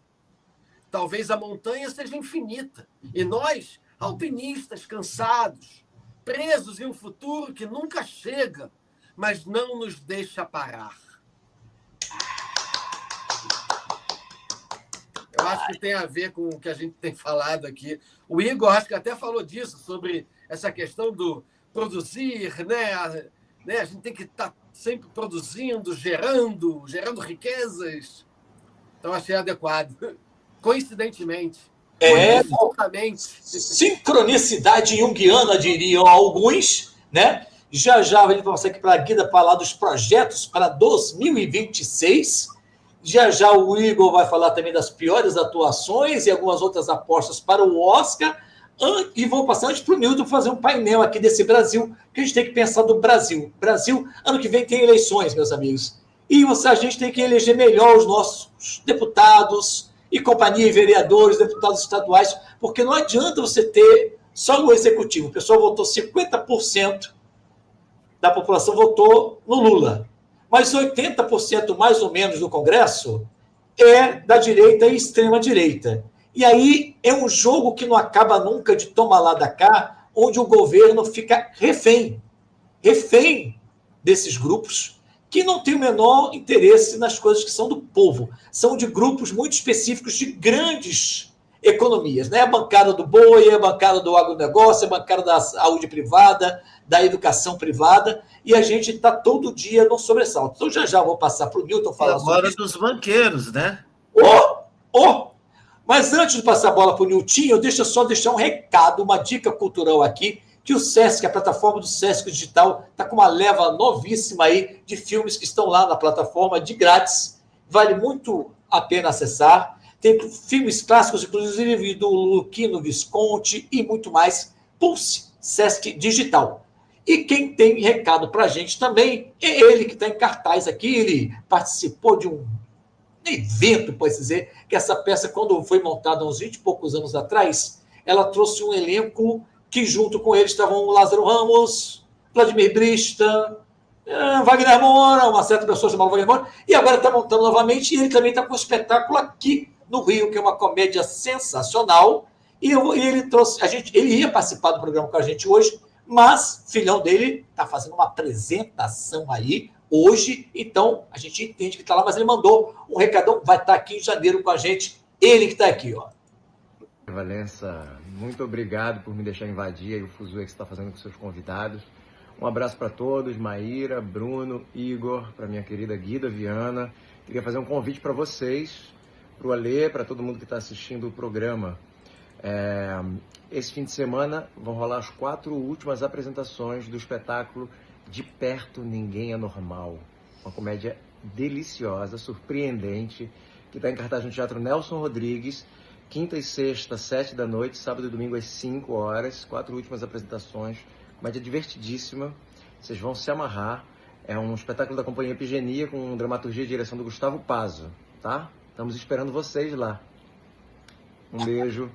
Talvez a montanha seja infinita. E nós, alpinistas cansados, presos em um futuro que nunca chega, mas não nos deixa parar. Eu acho que tem a ver com o que a gente tem falado aqui. O Igor, acho que até falou disso, sobre essa questão do produzir, né? A gente tem que estar sempre produzindo, gerando riquezas. Então, achei adequado. Coincidentemente. Sincronicidade junguiana, diriam alguns, né? Já a gente vai passar aqui para a Guida falar dos projetos para 2026. Já o Igor vai falar também das piores atuações e algumas outras apostas para o Oscar. E vou passar antes para o Nilton fazer um painel aqui desse Brasil, que a gente tem que pensar do Brasil. Brasil, ano que vem tem eleições, meus amigos. E a gente tem que eleger melhor os nossos deputados e companhia, e vereadores, deputados estaduais, porque não adianta você ter só no executivo. O pessoal votou 50% da população votou no Lula. Mas 80% mais ou menos do Congresso é da direita e extrema-direita. E aí é um jogo que não acaba nunca de tomar lá da cá, onde o governo fica refém desses grupos que não têm o menor interesse nas coisas que são do povo. São de grupos muito específicos de grandes economias, né? A bancada do boi, a bancada do agronegócio, a bancada da saúde privada, da educação privada, e a gente está todo dia no sobressalto. Então já vou passar para o Nilton falar sobre isso. Agora dos banqueiros, né? Mas antes de passar a bola para o Niltinho, deixa eu só deixar um recado, uma dica cultural aqui, que o Sesc, a plataforma do Sesc Digital, está com uma leva novíssima aí de filmes que estão lá na plataforma de grátis. Vale muito a pena acessar. Tem filmes clássicos, inclusive do Luquino Visconti e muito mais. Pulse, Sesc Digital. E quem tem recado para a gente também é ele que está em cartaz aqui. Ele participou de um evento, pode dizer, que essa peça, quando foi montada há uns 20 e poucos anos atrás, ela trouxe um elenco que junto com ele estavam Lázaro Ramos, Vladimir Brista, Wagner Moura, uma certa pessoa chamada Wagner Moura, e agora está montando novamente, e ele também está com um espetáculo aqui no Rio, que é uma comédia sensacional, e ele trouxe, ele ia participar do programa com a gente hoje, mas o filhão dele está fazendo uma apresentação aí hoje, então a gente entende que está lá, mas ele mandou um recadão, vai estar aqui em janeiro com a gente, ele que está aqui, ó. Valença, muito obrigado por me deixar invadir aí o fuzuê que você está fazendo com seus convidados. Um abraço para todos, Maíra, Bruno, Igor, para minha querida Guida Viana. Queria fazer um convite para vocês, para o Alê, para todo mundo que está assistindo o programa. Esse fim de semana vão rolar as 4 últimas apresentações do espetáculo De Perto Ninguém é Normal. Uma comédia deliciosa, surpreendente, que está em cartaz no Teatro Nelson Rodrigues, quinta e sexta, 7 da noite, sábado e domingo às 5 horas, 4 últimas apresentações, comédia divertidíssima, vocês vão se amarrar. É um espetáculo da Companhia Epigenia com dramaturgia e direção do Gustavo Pazzo, tá? Estamos esperando vocês lá. Um beijo.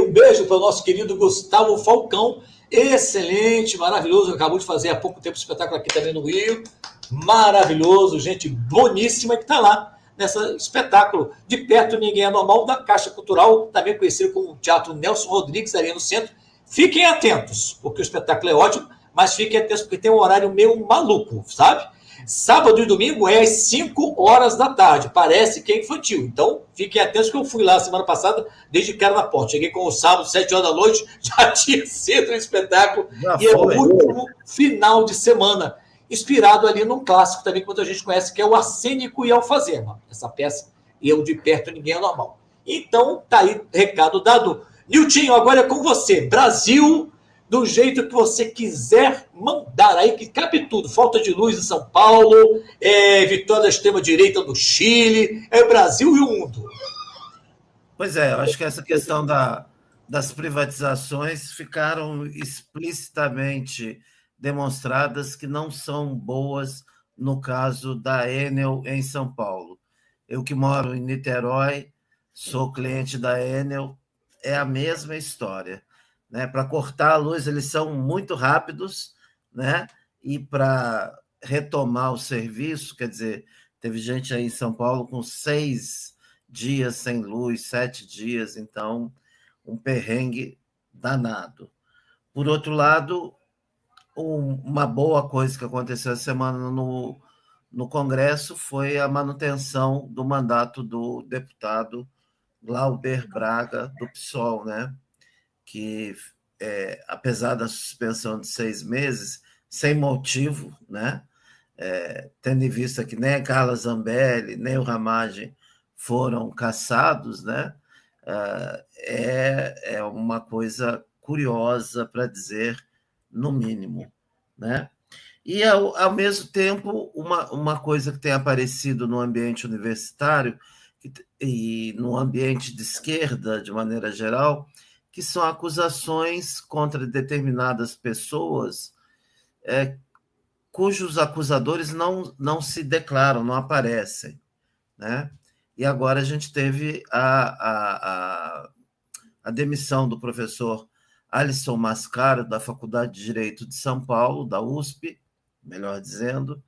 Um beijo para o nosso querido Gustavo Falcão, excelente, maravilhoso, acabou de fazer há pouco tempo espetáculo aqui também no Rio, maravilhoso, gente boníssima que está lá nesse espetáculo De Perto Ninguém é Normal, da Caixa Cultural, também conhecido como Teatro Nelson Rodrigues, ali no centro. Fiquem atentos, porque o espetáculo é ótimo, mas fiquem atentos porque tem um horário meio maluco, sabe? Sábado e domingo é às 5 horas da tarde. Parece que é infantil. Então, fiquem atentos que eu fui lá semana passada, desde cara na porta. Cheguei com o sábado, 7 horas da noite, já tinha sido um espetáculo. E é o último final de semana, inspirado ali num clássico também que muita gente conhece, que é o Arsênico e Alfazema. Essa peça, eu de perto, ninguém é normal. Então, tá aí, recado dado. Niltinho, agora é com você. Brasil, do jeito que você quiser mandar aí, que cabe tudo. Falta de luz em São Paulo, vitória da extrema-direita do Chile, Brasil e o mundo. Pois é, eu acho que essa questão das privatizações ficaram explicitamente demonstradas que não são boas no caso da Enel em São Paulo. Eu que moro em Niterói, sou cliente da Enel, é a mesma história. Né? Para cortar a luz, eles são muito rápidos, né? E para retomar o serviço, quer dizer, teve gente aí em São Paulo com 6 dias sem luz, 7 dias, então um perrengue danado. Por outro lado, uma boa coisa que aconteceu essa semana no Congresso foi a manutenção do mandato do deputado Glauber Braga, do PSOL, né? Que, apesar da suspensão de 6 meses, sem motivo, né? Tendo em vista que nem a Carla Zambelli, nem o Ramagem foram cassados, né? É uma coisa curiosa, para dizer, no mínimo. Né? E, ao mesmo tempo, uma coisa que tem aparecido no ambiente universitário e no ambiente de esquerda, de maneira geral, que são acusações contra determinadas pessoas cujos acusadores não se declaram, não aparecem. Né? E agora a gente teve a demissão do professor Alisson Mascaro, da Faculdade de Direito de São Paulo, da USP, melhor dizendo,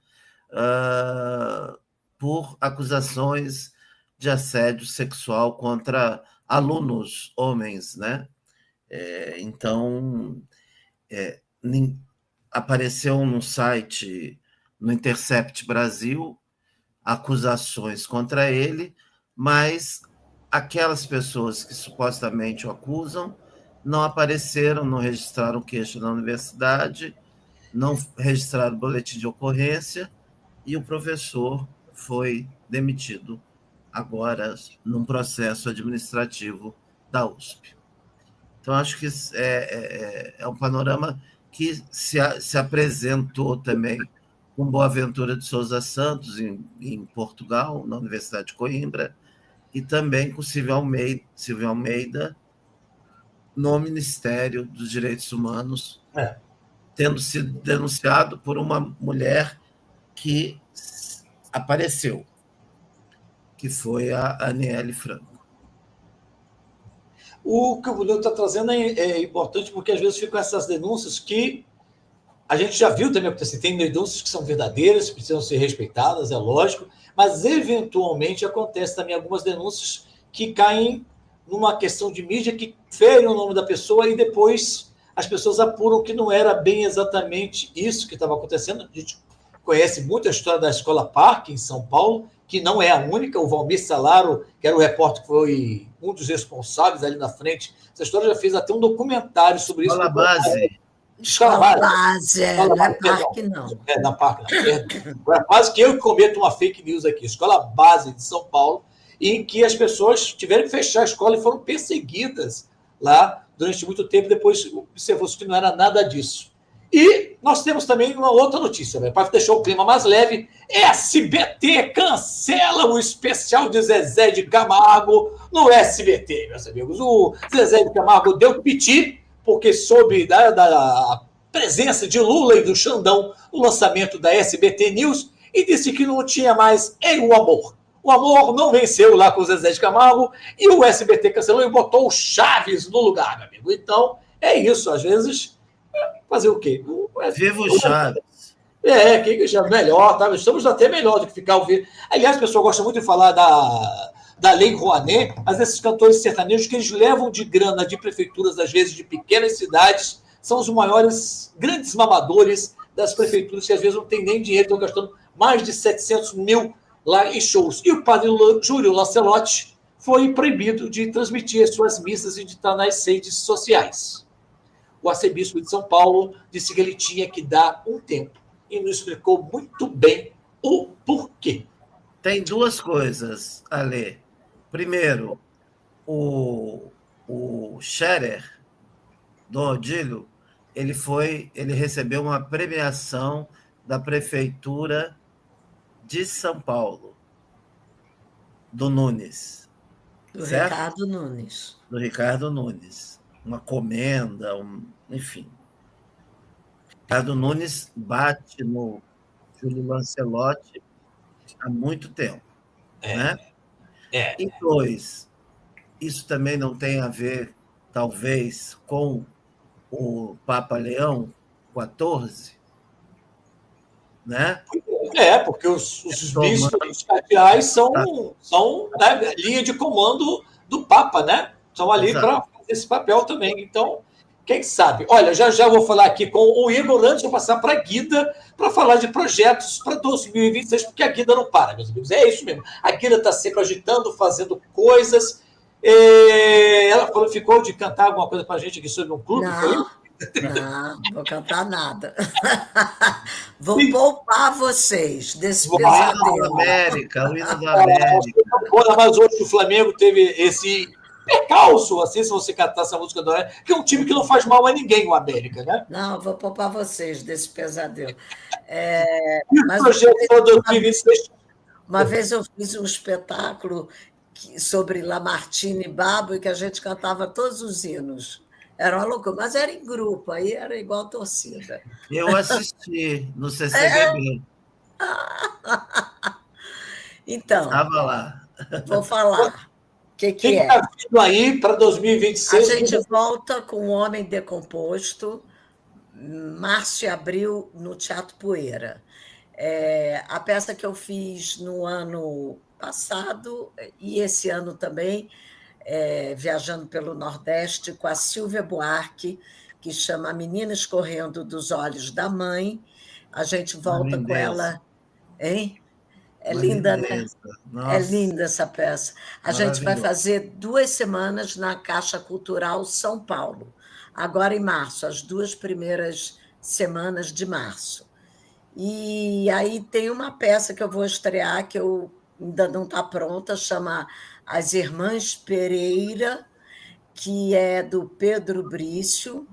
por acusações de assédio sexual contra alunos homens, né? Então, apareceu no site, no Intercept Brasil, acusações contra ele, mas aquelas pessoas que supostamente o acusam não apareceram, não registraram queixa na universidade, não registraram boletim de ocorrência, e o professor foi demitido agora num processo administrativo da USP. Então, acho que é um panorama que se apresentou também com Boaventura de Souza Santos, em Portugal, na Universidade de Coimbra, e também com Silvio Almeida, no Ministério dos Direitos Humanos, tendo sido denunciado por uma mulher que apareceu, que foi a Aniele Franco. O que o Bruno está trazendo é importante, porque às vezes ficam essas denúncias que a gente já viu também acontecer. Tem denúncias que são verdadeiras, precisam ser respeitadas, é lógico, mas eventualmente acontece também algumas denúncias que caem numa questão de mídia que ferem o nome da pessoa e depois as pessoas apuram que não era bem exatamente isso que estava acontecendo. A gente conhece muito a história da Escola Parque, em São Paulo, que não é a única. O Valmir Salaro, que era o repórter que foi um dos responsáveis ali na frente, essa história já fez até um documentário sobre isso. Escola Base. Escola Base, não é Parque, não. Não é Parque, não. É quase que eu que cometo uma fake news aqui. Escola Base de São Paulo, em que as pessoas tiveram que fechar a escola e foram perseguidas lá durante muito tempo. Depois observou-se que não era nada disso. E nós temos também uma outra notícia, né? Para deixar o clima mais leve, SBT cancela o especial de Zezé de Camargo no SBT, meus amigos. O Zezé de Camargo deu piti, porque soube da presença de Lula e do Xandão no lançamento da SBT News, e disse que não tinha mais o amor. O amor não venceu lá com o Zezé de Camargo, e o SBT cancelou e botou o Chaves no lugar, meu amigo. Então, é isso. Às vezes, fazer o quê? Viva o Chaves. Que já melhor, tá? Estamos até melhor do que ficar ouvindo. Aliás, o pessoal gosta muito de falar da Lei Rouanet, mas esses cantores sertanejos que eles levam de grana de prefeituras, às vezes de pequenas cidades, são os maiores, grandes mamadores das prefeituras, que às vezes não tem nem dinheiro, estão gastando mais de 700 mil lá em shows. E o padre Júlio Lancelotti foi proibido de transmitir as suas missas e de estar nas redes sociais. O arcebispo de São Paulo disse que ele tinha que dar um tempo e nos explicou muito bem o porquê. Tem duas coisas, Alê. Primeiro, o Scherer, do Odílio, ele recebeu uma premiação da Prefeitura de São Paulo, do Nunes. Do certo? Ricardo Nunes. Do Ricardo Nunes. Uma comenda, enfim. Ricardo Nunes bate no Júlio Lancelotti há muito tempo. Né? E dois, isso também não tem a ver, talvez, com o Papa Leão XIV, né? Porque os bispos e os cardeais são né, linha de comando do Papa, né? Estão ali para fazer esse papel também. Então, quem sabe? Olha, já vou falar aqui com o Igor, antes de eu passar para a Guida, para falar de projetos para 2026, porque a Guida não para, meus amigos. É isso mesmo. A Guida está sempre agitando, fazendo coisas. Ela ficou de cantar alguma coisa para a gente aqui sobre um clube? Não vou cantar nada. Vou poupar vocês desse pesadelo. O hino da América. Mas hoje o Flamengo teve esse percalço, assim, se você cantar essa música do América, que é um time que não faz mal a ninguém, o América, né? Não, vou poupar vocês desse pesadelo. Mas o projeto para 2026... Uma vez eu fiz um espetáculo sobre Lamartine e Babo e que a gente cantava todos os hinos. Era uma loucura, mas era em grupo, aí era igual torcida. Eu assisti no CCBB. Então, estava lá. Vou falar. O que é? Está vindo aí para 2026? A gente volta com O Homem Decomposto, março e abril, no Teatro Poeira. A peça que eu fiz no ano passado e esse ano também, viajando pelo Nordeste com a Silvia Buarque, que chama A Menina Escorrendo dos Olhos da Mãe. A gente volta com ela. Hein? É linda, né? Nossa. É linda essa peça. A gente vai fazer 2 semanas na Caixa Cultural São Paulo, agora em março, as 2 primeiras semanas de março. E aí tem uma peça que eu vou estrear, que eu ainda não está pronta, chama As Irmãs Pereira, que é do Pedro Brício,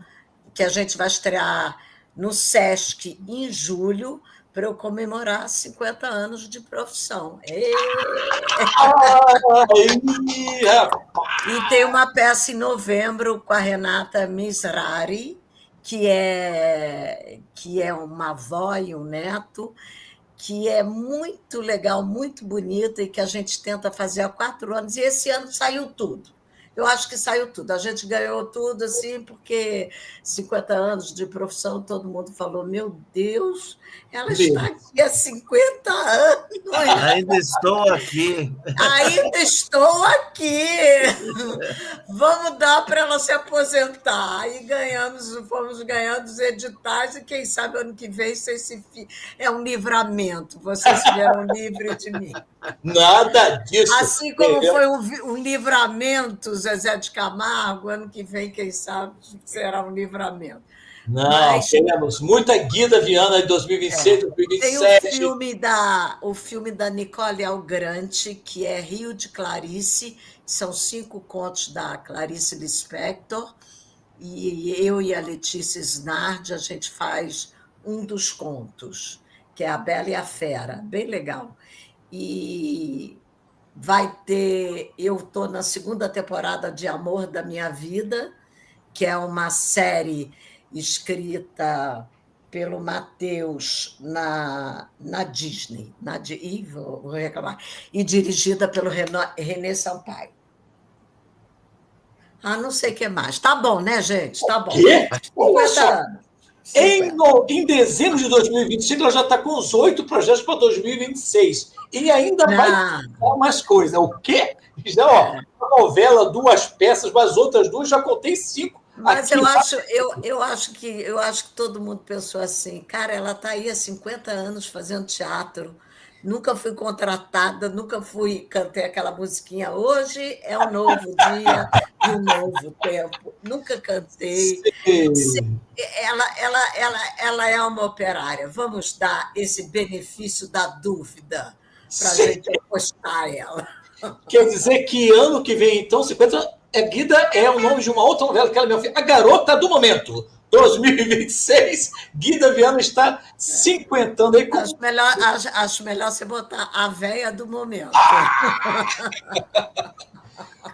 que a gente vai estrear no Sesc em julho, para eu comemorar 50 anos de profissão. E tem uma peça em novembro com a Renata Misrari, que é uma avó e um neto, que é muito legal, muito bonita, e que a gente tenta fazer há 4 anos, e esse ano saiu tudo. Eu acho que saiu tudo. A gente ganhou tudo, assim, porque 50 anos de profissão, todo mundo falou, meu Deus, ela está aqui há 50 anos. Ainda estou aqui. Ainda estou aqui. Vamos dar para ela se aposentar. Aí fomos ganhando os editais, e quem sabe ano que vem é um livramento. Vocês serão livres de mim. Nada disso. Assim como foi um livramento, Zezé de Camargo, ano que vem, quem sabe, será um livramento. Mas temos muita Guida Viana de 2026, 2027. Tem o filme da Nicole Algrante, que é Rio de Clarice, são 5 contos da Clarice Lispector, e eu e a Letícia Snardi, a gente faz um dos contos, que é A Bela e a Fera, bem legal. E eu estou na 2ª temporada de Amor da Minha Vida, que é uma série escrita pelo Matheus na Disney, vou reclamar, e dirigida pelo René Sampaio. Não sei o que mais. Tá bom, né, gente? Tá bom. 50 anos. Em dezembro de 2025, ela já está com os 8 projetos para 2026. E ainda vai ter mais coisa. O quê? Já, uma novela, 2 peças, mas outras 2 já contei 5 Mas Aqui, eu acho que todo mundo pensou assim, cara, ela está aí há 50 anos fazendo teatro, nunca fui contratada, nunca fui, cantei aquela musiquinha, hoje é um novo dia e um novo tempo, nunca cantei. Ela é uma operária, vamos dar esse benefício da dúvida para a gente apostar ela. quer dizer que ano que vem, então, 50 Guida é o nome de uma outra novela que ela me fez, A Garota do Momento. 2026, Guida Viana está cinquentando aí. Acho melhor você botar a véia do momento.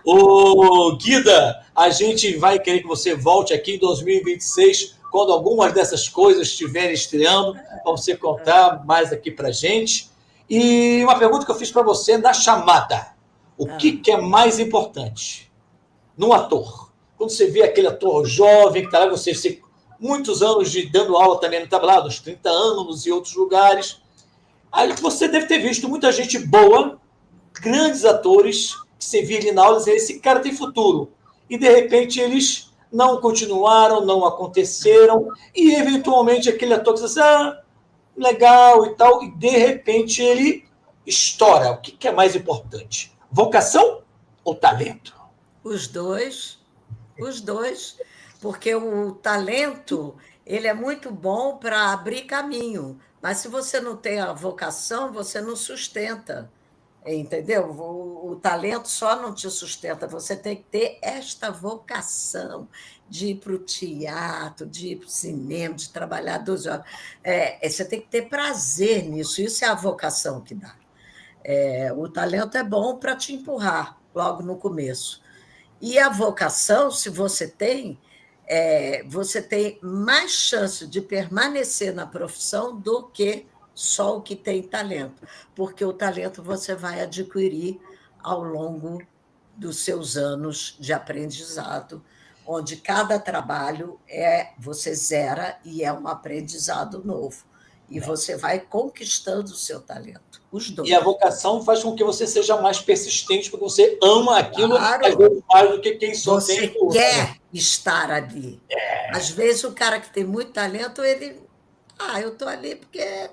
Ô, Guida, a gente vai querer que você volte aqui em 2026, quando algumas dessas coisas estiverem estreando, para você contar mais aqui para gente. E uma pergunta que eu fiz para você na chamada. O que é mais importante num ator? Quando você vê aquele ator jovem que está lá, você muitos anos dando aula também no tablado, uns 30 anos em outros lugares. Aí você deve ter visto muita gente boa, grandes atores, que você via ali na aula e dizia, esse cara tem futuro. E, de repente, eles não continuaram, não aconteceram, e, eventualmente, aquele ator que diz legal e tal, e, de repente, ele estoura. O que é mais importante? Vocação ou talento? Os dois, porque o talento ele é muito bom para abrir caminho, mas se você não tem a vocação, você não sustenta, entendeu? O talento só não te sustenta, você tem que ter esta vocação de ir para o teatro, de ir para o cinema, de trabalhar 12 horas. Você tem que ter prazer nisso, isso é a vocação que dá. O talento é bom para te empurrar logo no começo. E a vocação, se você tem mais chance de permanecer na profissão do que só o que tem talento, porque o talento você vai adquirir ao longo dos seus anos de aprendizado, onde cada trabalho você zera e é um aprendizado novo. E você vai conquistando o seu talento, os dois. E a vocação faz com que você seja mais persistente, porque você ama aquilo, claro, às vezes mais do que quem só você tem... Você quer estar ali. Às vezes o cara que tem muito talento, ele... eu estou ali porque...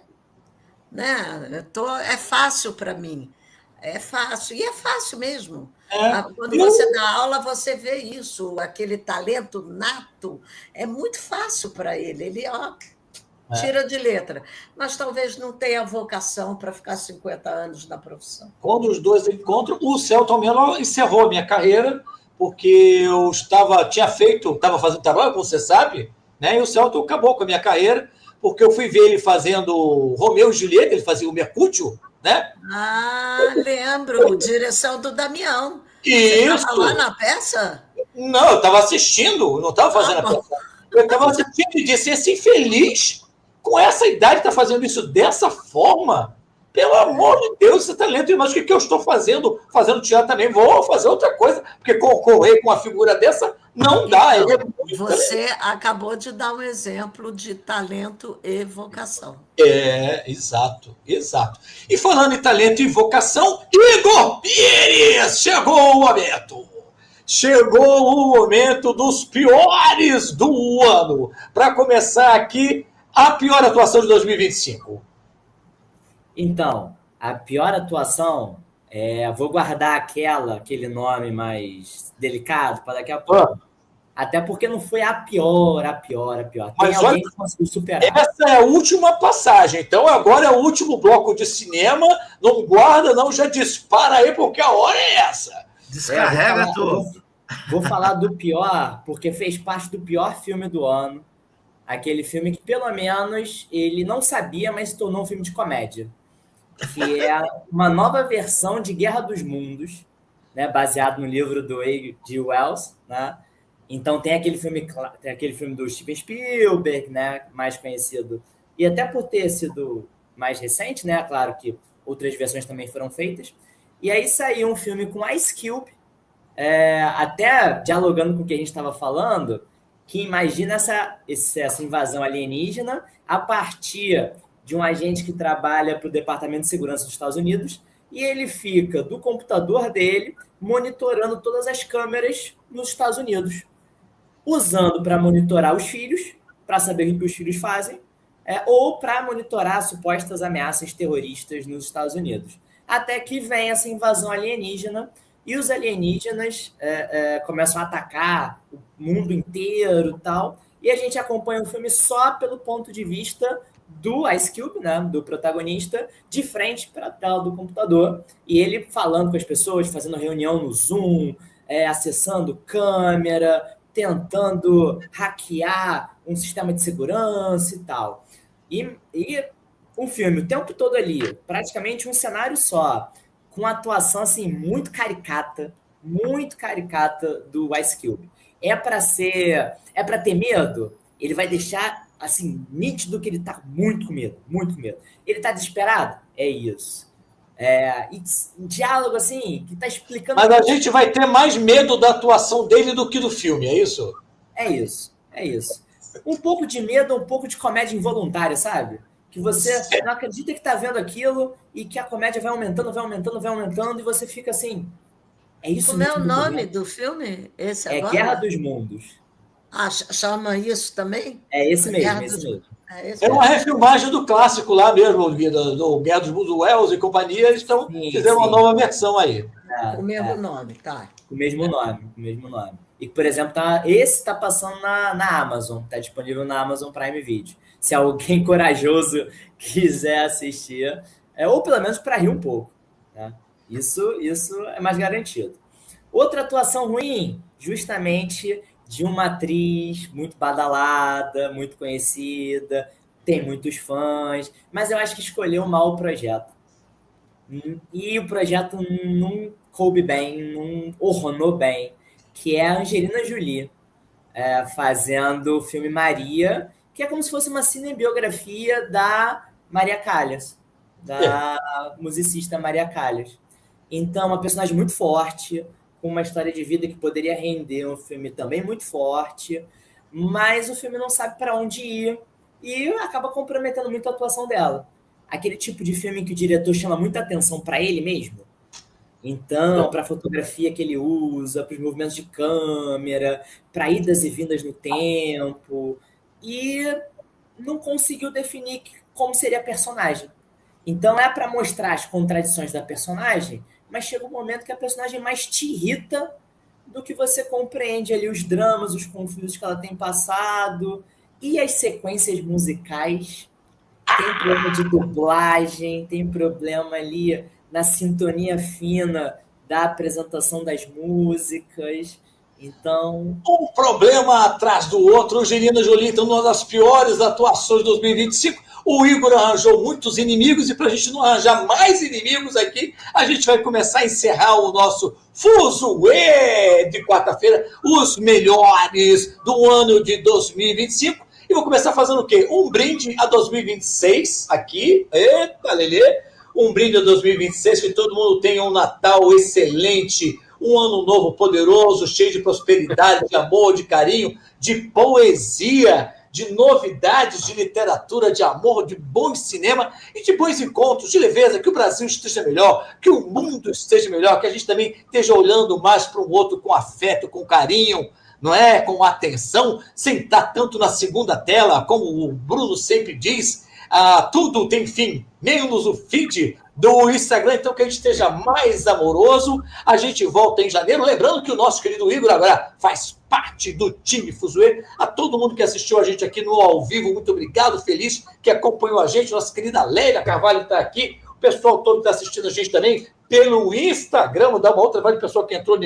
né, é fácil para mim. É fácil, e é fácil mesmo. Quando você dá aula, você vê isso, aquele talento nato, é muito fácil para ele. Ele, tira de letra, mas talvez não tenha vocação para ficar 50 anos na profissão. Quando os dois encontram, o Selton Mello encerrou a minha carreira, porque eu estava fazendo trabalho, como você sabe, né? E o Selton acabou com a minha carreira, porque eu fui ver ele fazendo Romeu e Julieta, ele fazia o Mercúrio, né? Lembro, direção do Damião. Isso. Você estava lá na peça? Não, eu estava assistindo, não estava fazendo a peça. Eu estava assistindo e disse, esse infeliz, com essa idade, está fazendo isso dessa forma? Pelo amor de Deus, esse talento. Mas o que eu estou fazendo? Fazendo teatro também, vou fazer outra coisa, porque concorrer com uma figura dessa não dá. Você acabou de dar um exemplo de talento e vocação. Exato. E falando em talento e vocação, Igor Pires, chegou o momento. Chegou o momento dos piores do ano. Para começar aqui, a pior atuação de 2025. Então, a pior atuação, vou guardar aquele nome mais delicado para daqui a pouco. Até porque não foi a pior. Tem alguém que conseguiu superar. Essa é a última passagem. Então, agora é o último bloco de cinema. Não guarda, não, já dispara aí, porque a hora é essa. Descarrega tudo. Vou falar do pior, porque fez parte do pior filme do ano. Aquele filme que, pelo menos, ele não sabia, mas se tornou um filme de comédia. Que é uma nova versão de Guerra dos Mundos, né, baseado no livro do H.G. Wells, né? Então tem aquele filme do Steven Spielberg, né, mais conhecido, e até por ter sido mais recente, né, claro que outras versões também foram feitas. E aí saiu um filme com Ice Cube, até dialogando com o que a gente estava falando, que imagina essa invasão alienígena a partir de um agente que trabalha para o Departamento de Segurança dos Estados Unidos, e ele fica do computador dele monitorando todas as câmeras nos Estados Unidos. usando para monitorar os filhos, para saber o que os filhos fazem, ou para monitorar supostas ameaças terroristas nos Estados Unidos. Até que vem essa invasão alienígena e os alienígenas começam a atacar o mundo inteiro e tal, e a gente acompanha o filme só pelo ponto de vista do Ice Cube, né, do protagonista, de frente para a tela do computador, e ele falando com as pessoas, fazendo reunião no Zoom, acessando câmera, tentando hackear um sistema de segurança e tal. E um filme o tempo todo ali, praticamente um cenário só, com atuação assim muito caricata do Ice Cube. É para ter medo? Ele vai deixar assim nítido que ele tá muito com medo, muito com medo. Ele tá desesperado? É isso. E um diálogo assim que tá explicando. Mas a gente vai ter mais medo da atuação dele do que do filme, é isso? É isso. Um pouco de medo, um pouco de comédia involuntária, sabe? Que você não acredita que tá vendo aquilo e que a comédia vai aumentando, e você fica assim. É isso. Como é o nome do filme? Esse agora? Guerra dos Mundos. Chama isso também? É esse mesmo. É uma refilmagem do clássico lá mesmo, do Guerra dos Mundos, Wells e companhia, eles fizeram uma nova versão aí. O mesmo nome, tá. O mesmo nome. E, por exemplo, esse tá passando na Amazon, tá disponível na Amazon Prime Video. Se alguém corajoso quiser assistir, ou pelo menos para rir um pouco. Né? Isso é mais garantido. Outra atuação ruim, justamente de uma atriz muito badalada, muito conhecida, tem muitos fãs, mas eu acho que escolheu mal o projeto. E o projeto não coube bem, não ornou bem, que é a Angelina Jolie, fazendo o filme Maria, que é como se fosse uma cinebiografia da Maria Callas, da musicista Maria Callas. Então, uma personagem muito forte, com uma história de vida que poderia render um filme também muito forte, mas o filme não sabe para onde ir e acaba comprometendo muito a atuação dela. Aquele tipo de filme que o diretor chama muita atenção para ele mesmo. Então, para a fotografia que ele usa, para os movimentos de câmera, para idas e vindas no tempo, e não conseguiu definir como seria a personagem. Então, é para mostrar as contradições da personagem, mas chega um momento que a personagem mais te irrita do que você compreende ali os dramas, os conflitos que ela tem passado, e as sequências musicais. Tem problema de dublagem, tem problema ali na sintonia fina da apresentação das músicas. Então, um problema atrás do outro. Angelina Jolie, então, uma das piores atuações de 2025. O Igor arranjou muitos inimigos e para a gente não arranjar mais inimigos aqui, a gente vai começar a encerrar o nosso Fuzuê de quarta-feira, os melhores do ano de 2025. E vou começar fazendo o quê? Um brinde a 2026 aqui. Eita, Lelê! Um brinde a 2026, que todo mundo tenha um Natal excelente, um ano novo poderoso, cheio de prosperidade, de amor, de carinho, de poesia, de novidades de literatura, de amor, de bom cinema e de bons encontros, de leveza, que o Brasil esteja melhor, que o mundo esteja melhor, que a gente também esteja olhando mais para o outro com afeto, com carinho, não é? Com atenção, sem estar tanto na segunda tela, como o Bruno sempre diz, tudo tem fim, menos o feed do Instagram, então que a gente esteja mais amoroso. A gente volta em janeiro, lembrando que o nosso querido Igor agora faz parte do time Fuzuê. A todo mundo que assistiu a gente aqui no ao vivo, muito obrigado, feliz que acompanhou a gente. Nossa querida Leila Carvalho está aqui, o pessoal todo está assistindo a gente também pelo Instagram. Vou dar uma outra pessoa que entrou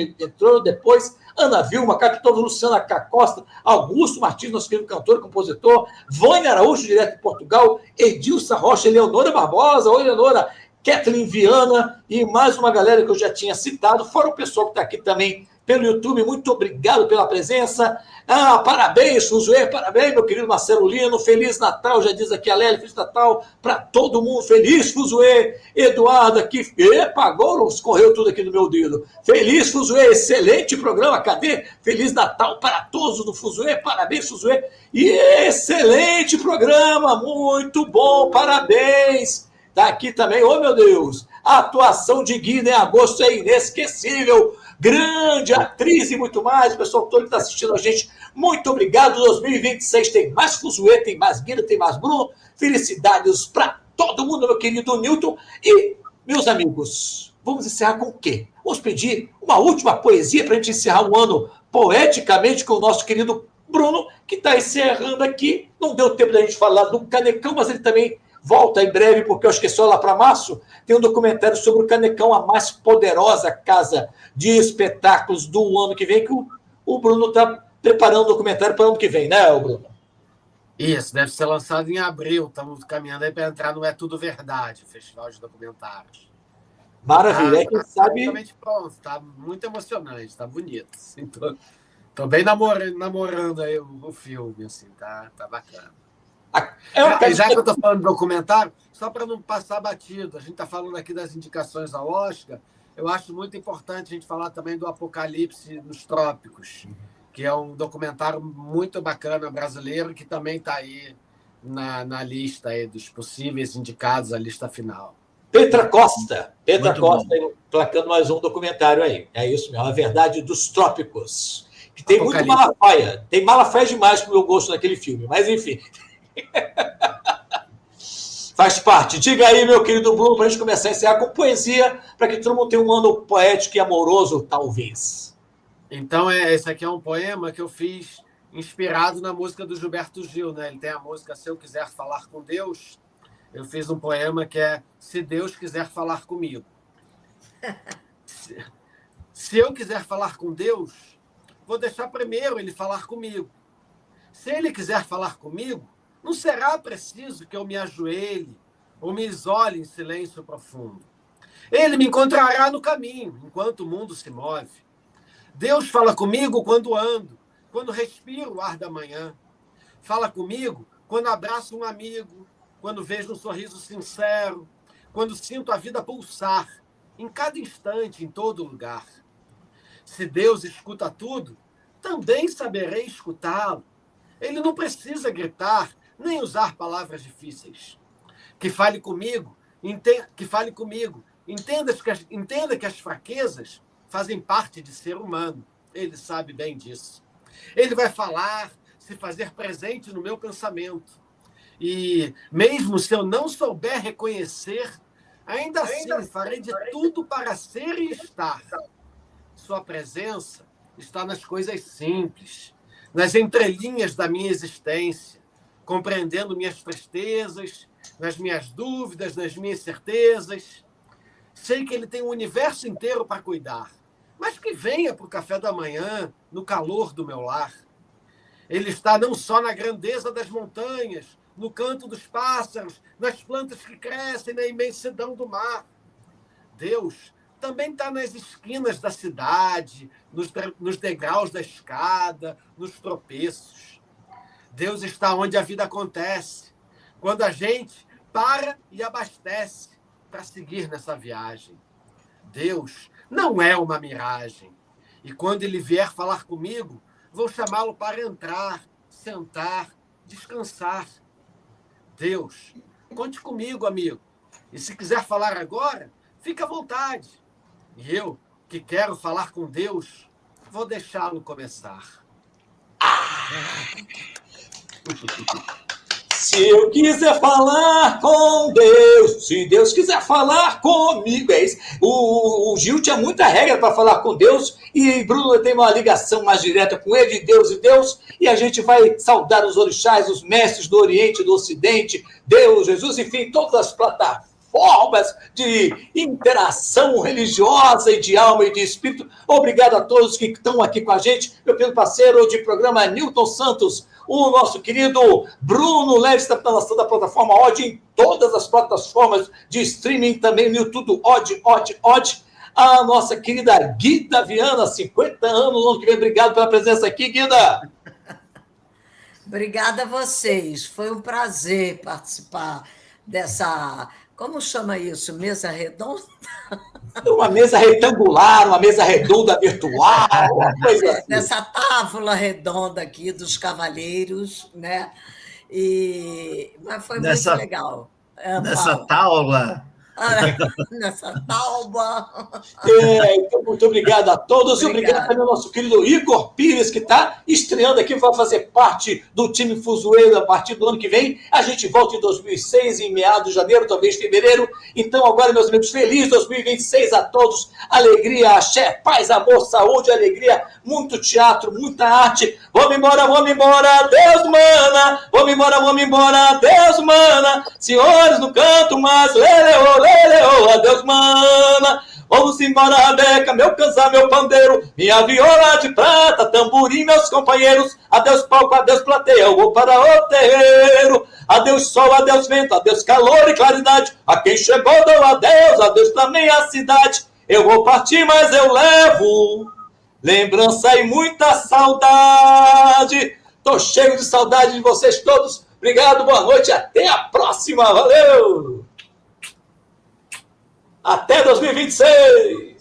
depois, Ana Vilma, Capitão Luciana Costa, Augusto Martins, nosso querido cantor e compositor, Vânia Araújo, direto de Portugal, Edilson Rocha, Eleonora Barbosa, oi Eleonora, Kathleen Viana e mais uma galera que eu já tinha citado, fora o pessoal que está aqui também pelo YouTube, muito obrigado pela presença. Parabéns, Fuzuê, parabéns, meu querido Marcelo Lino, Feliz Natal, já diz aqui a Lélia, Feliz Natal para todo mundo, feliz Fuzuê, Eduardo aqui, agora escorreu tudo aqui no meu dedo, feliz Fuzuê, excelente programa, cadê? Feliz Natal para todos do Fuzuê, parabéns Fuzuê, e excelente programa, muito bom, parabéns. Tá aqui também, oh meu Deus, a atuação de Guida em agosto é inesquecível. grande atriz e muito mais. O pessoal todo que está assistindo a gente, muito obrigado. 2026 tem mais Fuzue, tem mais Guida, tem mais Bruno. Felicidades para todo mundo, meu querido Newton. E, meus amigos, vamos encerrar com o quê? Vamos pedir uma última poesia para a gente encerrar o ano poeticamente com o nosso querido Bruno, que está encerrando aqui. Não deu tempo da gente falar do Canecão, mas ele também volta em breve, porque eu acho que é só lá para março. Tem um documentário sobre o Canecão, a mais poderosa casa de espetáculos do ano que vem, que o Bruno está preparando o documentário para o ano que vem, né, Bruno? Isso, deve ser lançado em abril. Estamos caminhando aí para entrar no É Tudo Verdade, o Festival de Documentários. Maravilha. Aí, quem sabe... Pronto, está muito emocionante, está bonito. Assim, tô bem namorando aí o filme, assim, tá bacana. Já que eu estou falando de documentário, só para não passar batido, a gente está falando aqui das indicações ao Oscar, eu acho muito importante a gente falar também do Apocalipse nos Trópicos, que é um documentário muito bacana brasileiro, que também está aí na lista aí dos possíveis indicados, a lista final. Petra Costa, placando mais um documentário aí. É isso mesmo, A Verdade dos Trópicos. Que tem muito Malafaia. Tem Malafaia demais pro meu gosto naquele filme, mas enfim. Faz parte. Diga aí, meu querido Bruno, para a gente começar a encerrar com poesia, para que todo mundo tenha um ano poético e amoroso, talvez. Então, esse aqui é um poema que eu fiz inspirado na música do Gilberto Gil, né? Ele tem a música Se Eu Quiser Falar com Deus. Eu fiz um poema que é Se Deus Quiser Falar Comigo. Se eu quiser falar com Deus, vou deixar primeiro ele falar comigo. Se ele quiser falar comigo, não será preciso que eu me ajoelhe ou me isole em silêncio profundo. Ele me encontrará no caminho, enquanto o mundo se move. Deus fala comigo quando ando, quando respiro o ar da manhã. Fala comigo quando abraço um amigo, quando vejo um sorriso sincero, quando sinto a vida pulsar, em cada instante, em todo lugar. Se Deus escuta tudo, também saberei escutá-lo. Ele não precisa gritar, nem usar palavras difíceis. Que fale comigo, entenda que as fraquezas fazem parte de ser humano. Ele sabe bem disso. Ele vai falar, se fazer presente no meu pensamento. E mesmo se eu não souber reconhecer, ainda assim farei de tudo para ser e estar. Sua presença está nas coisas simples, nas entrelinhas da minha existência, compreendendo minhas tristezas, nas minhas dúvidas, nas minhas certezas. Sei que ele tem o universo inteiro para cuidar, mas que venha para o café da manhã, no calor do meu lar. Ele está não só na grandeza das montanhas, no canto dos pássaros, nas plantas que crescem na imensidão do mar. Deus também está nas esquinas da cidade, nos degraus da escada, nos tropeços. Deus está onde a vida acontece, quando a gente para e abastece para seguir nessa viagem. Deus não é uma miragem. E quando ele vier falar comigo, vou chamá-lo para entrar, sentar, descansar. Deus, conte comigo, amigo. E se quiser falar agora, fique à vontade. E eu, que quero falar com Deus, vou deixá-lo começar. Se eu quiser falar com Deus, se Deus quiser falar comigo, é isso. O Gil tinha muita regra para falar com Deus e Bruno tem uma ligação mais direta com ele, de Deus e Deus, e a gente vai saudar os orixás, os mestres do Oriente, do Ocidente, Deus, Jesus, enfim, todas as plataformas de interação religiosa e de alma e de espírito. Obrigado a todos que estão aqui com a gente, meu querido parceiro de programa Newton Santos, o nosso querido Bruno Leves está lançando a plataforma Odd em todas as plataformas de streaming, também no YouTube, Odd. A nossa querida Guida Viana, 50 anos, no ano que vem. Obrigado pela presença aqui, Guida. Obrigada a vocês. Foi um prazer participar dessa... Como chama isso? Mesa redonda? Uma mesa retangular, uma mesa redonda virtual, uma coisa assim. Dessa tábua redonda aqui dos cavalheiros, né? Mas foi muito legal. Nessa taula nessa tauba. Então, muito obrigado a todos e obrigado também ao nosso querido Igor Pires, que está estreando aqui, vai fazer parte do time Fuzueiro a partir do ano que vem. A gente volta em 2006, em meados de janeiro, talvez fevereiro. Então, agora, meus amigos, feliz 2026 a todos. Alegria, axé, paz, amor, saúde, alegria, muito teatro, muita arte. Vamos embora, Deus mana. Vamos embora, Deus mana. Senhores no canto, mas leleo, adeus mana. Vamos embora, beca, meu canzá, meu pandeiro, minha viola de prata, tamborim, meus companheiros. Adeus palco, adeus plateia, eu vou para o terreiro. Adeus sol, adeus vento, adeus calor e claridade. A quem chegou dou adeus também a cidade. Eu vou partir, mas eu levo lembrança e muita saudade. Tô cheio de saudade de vocês todos. Obrigado, boa noite, até a próxima. Valeu! Até 2026!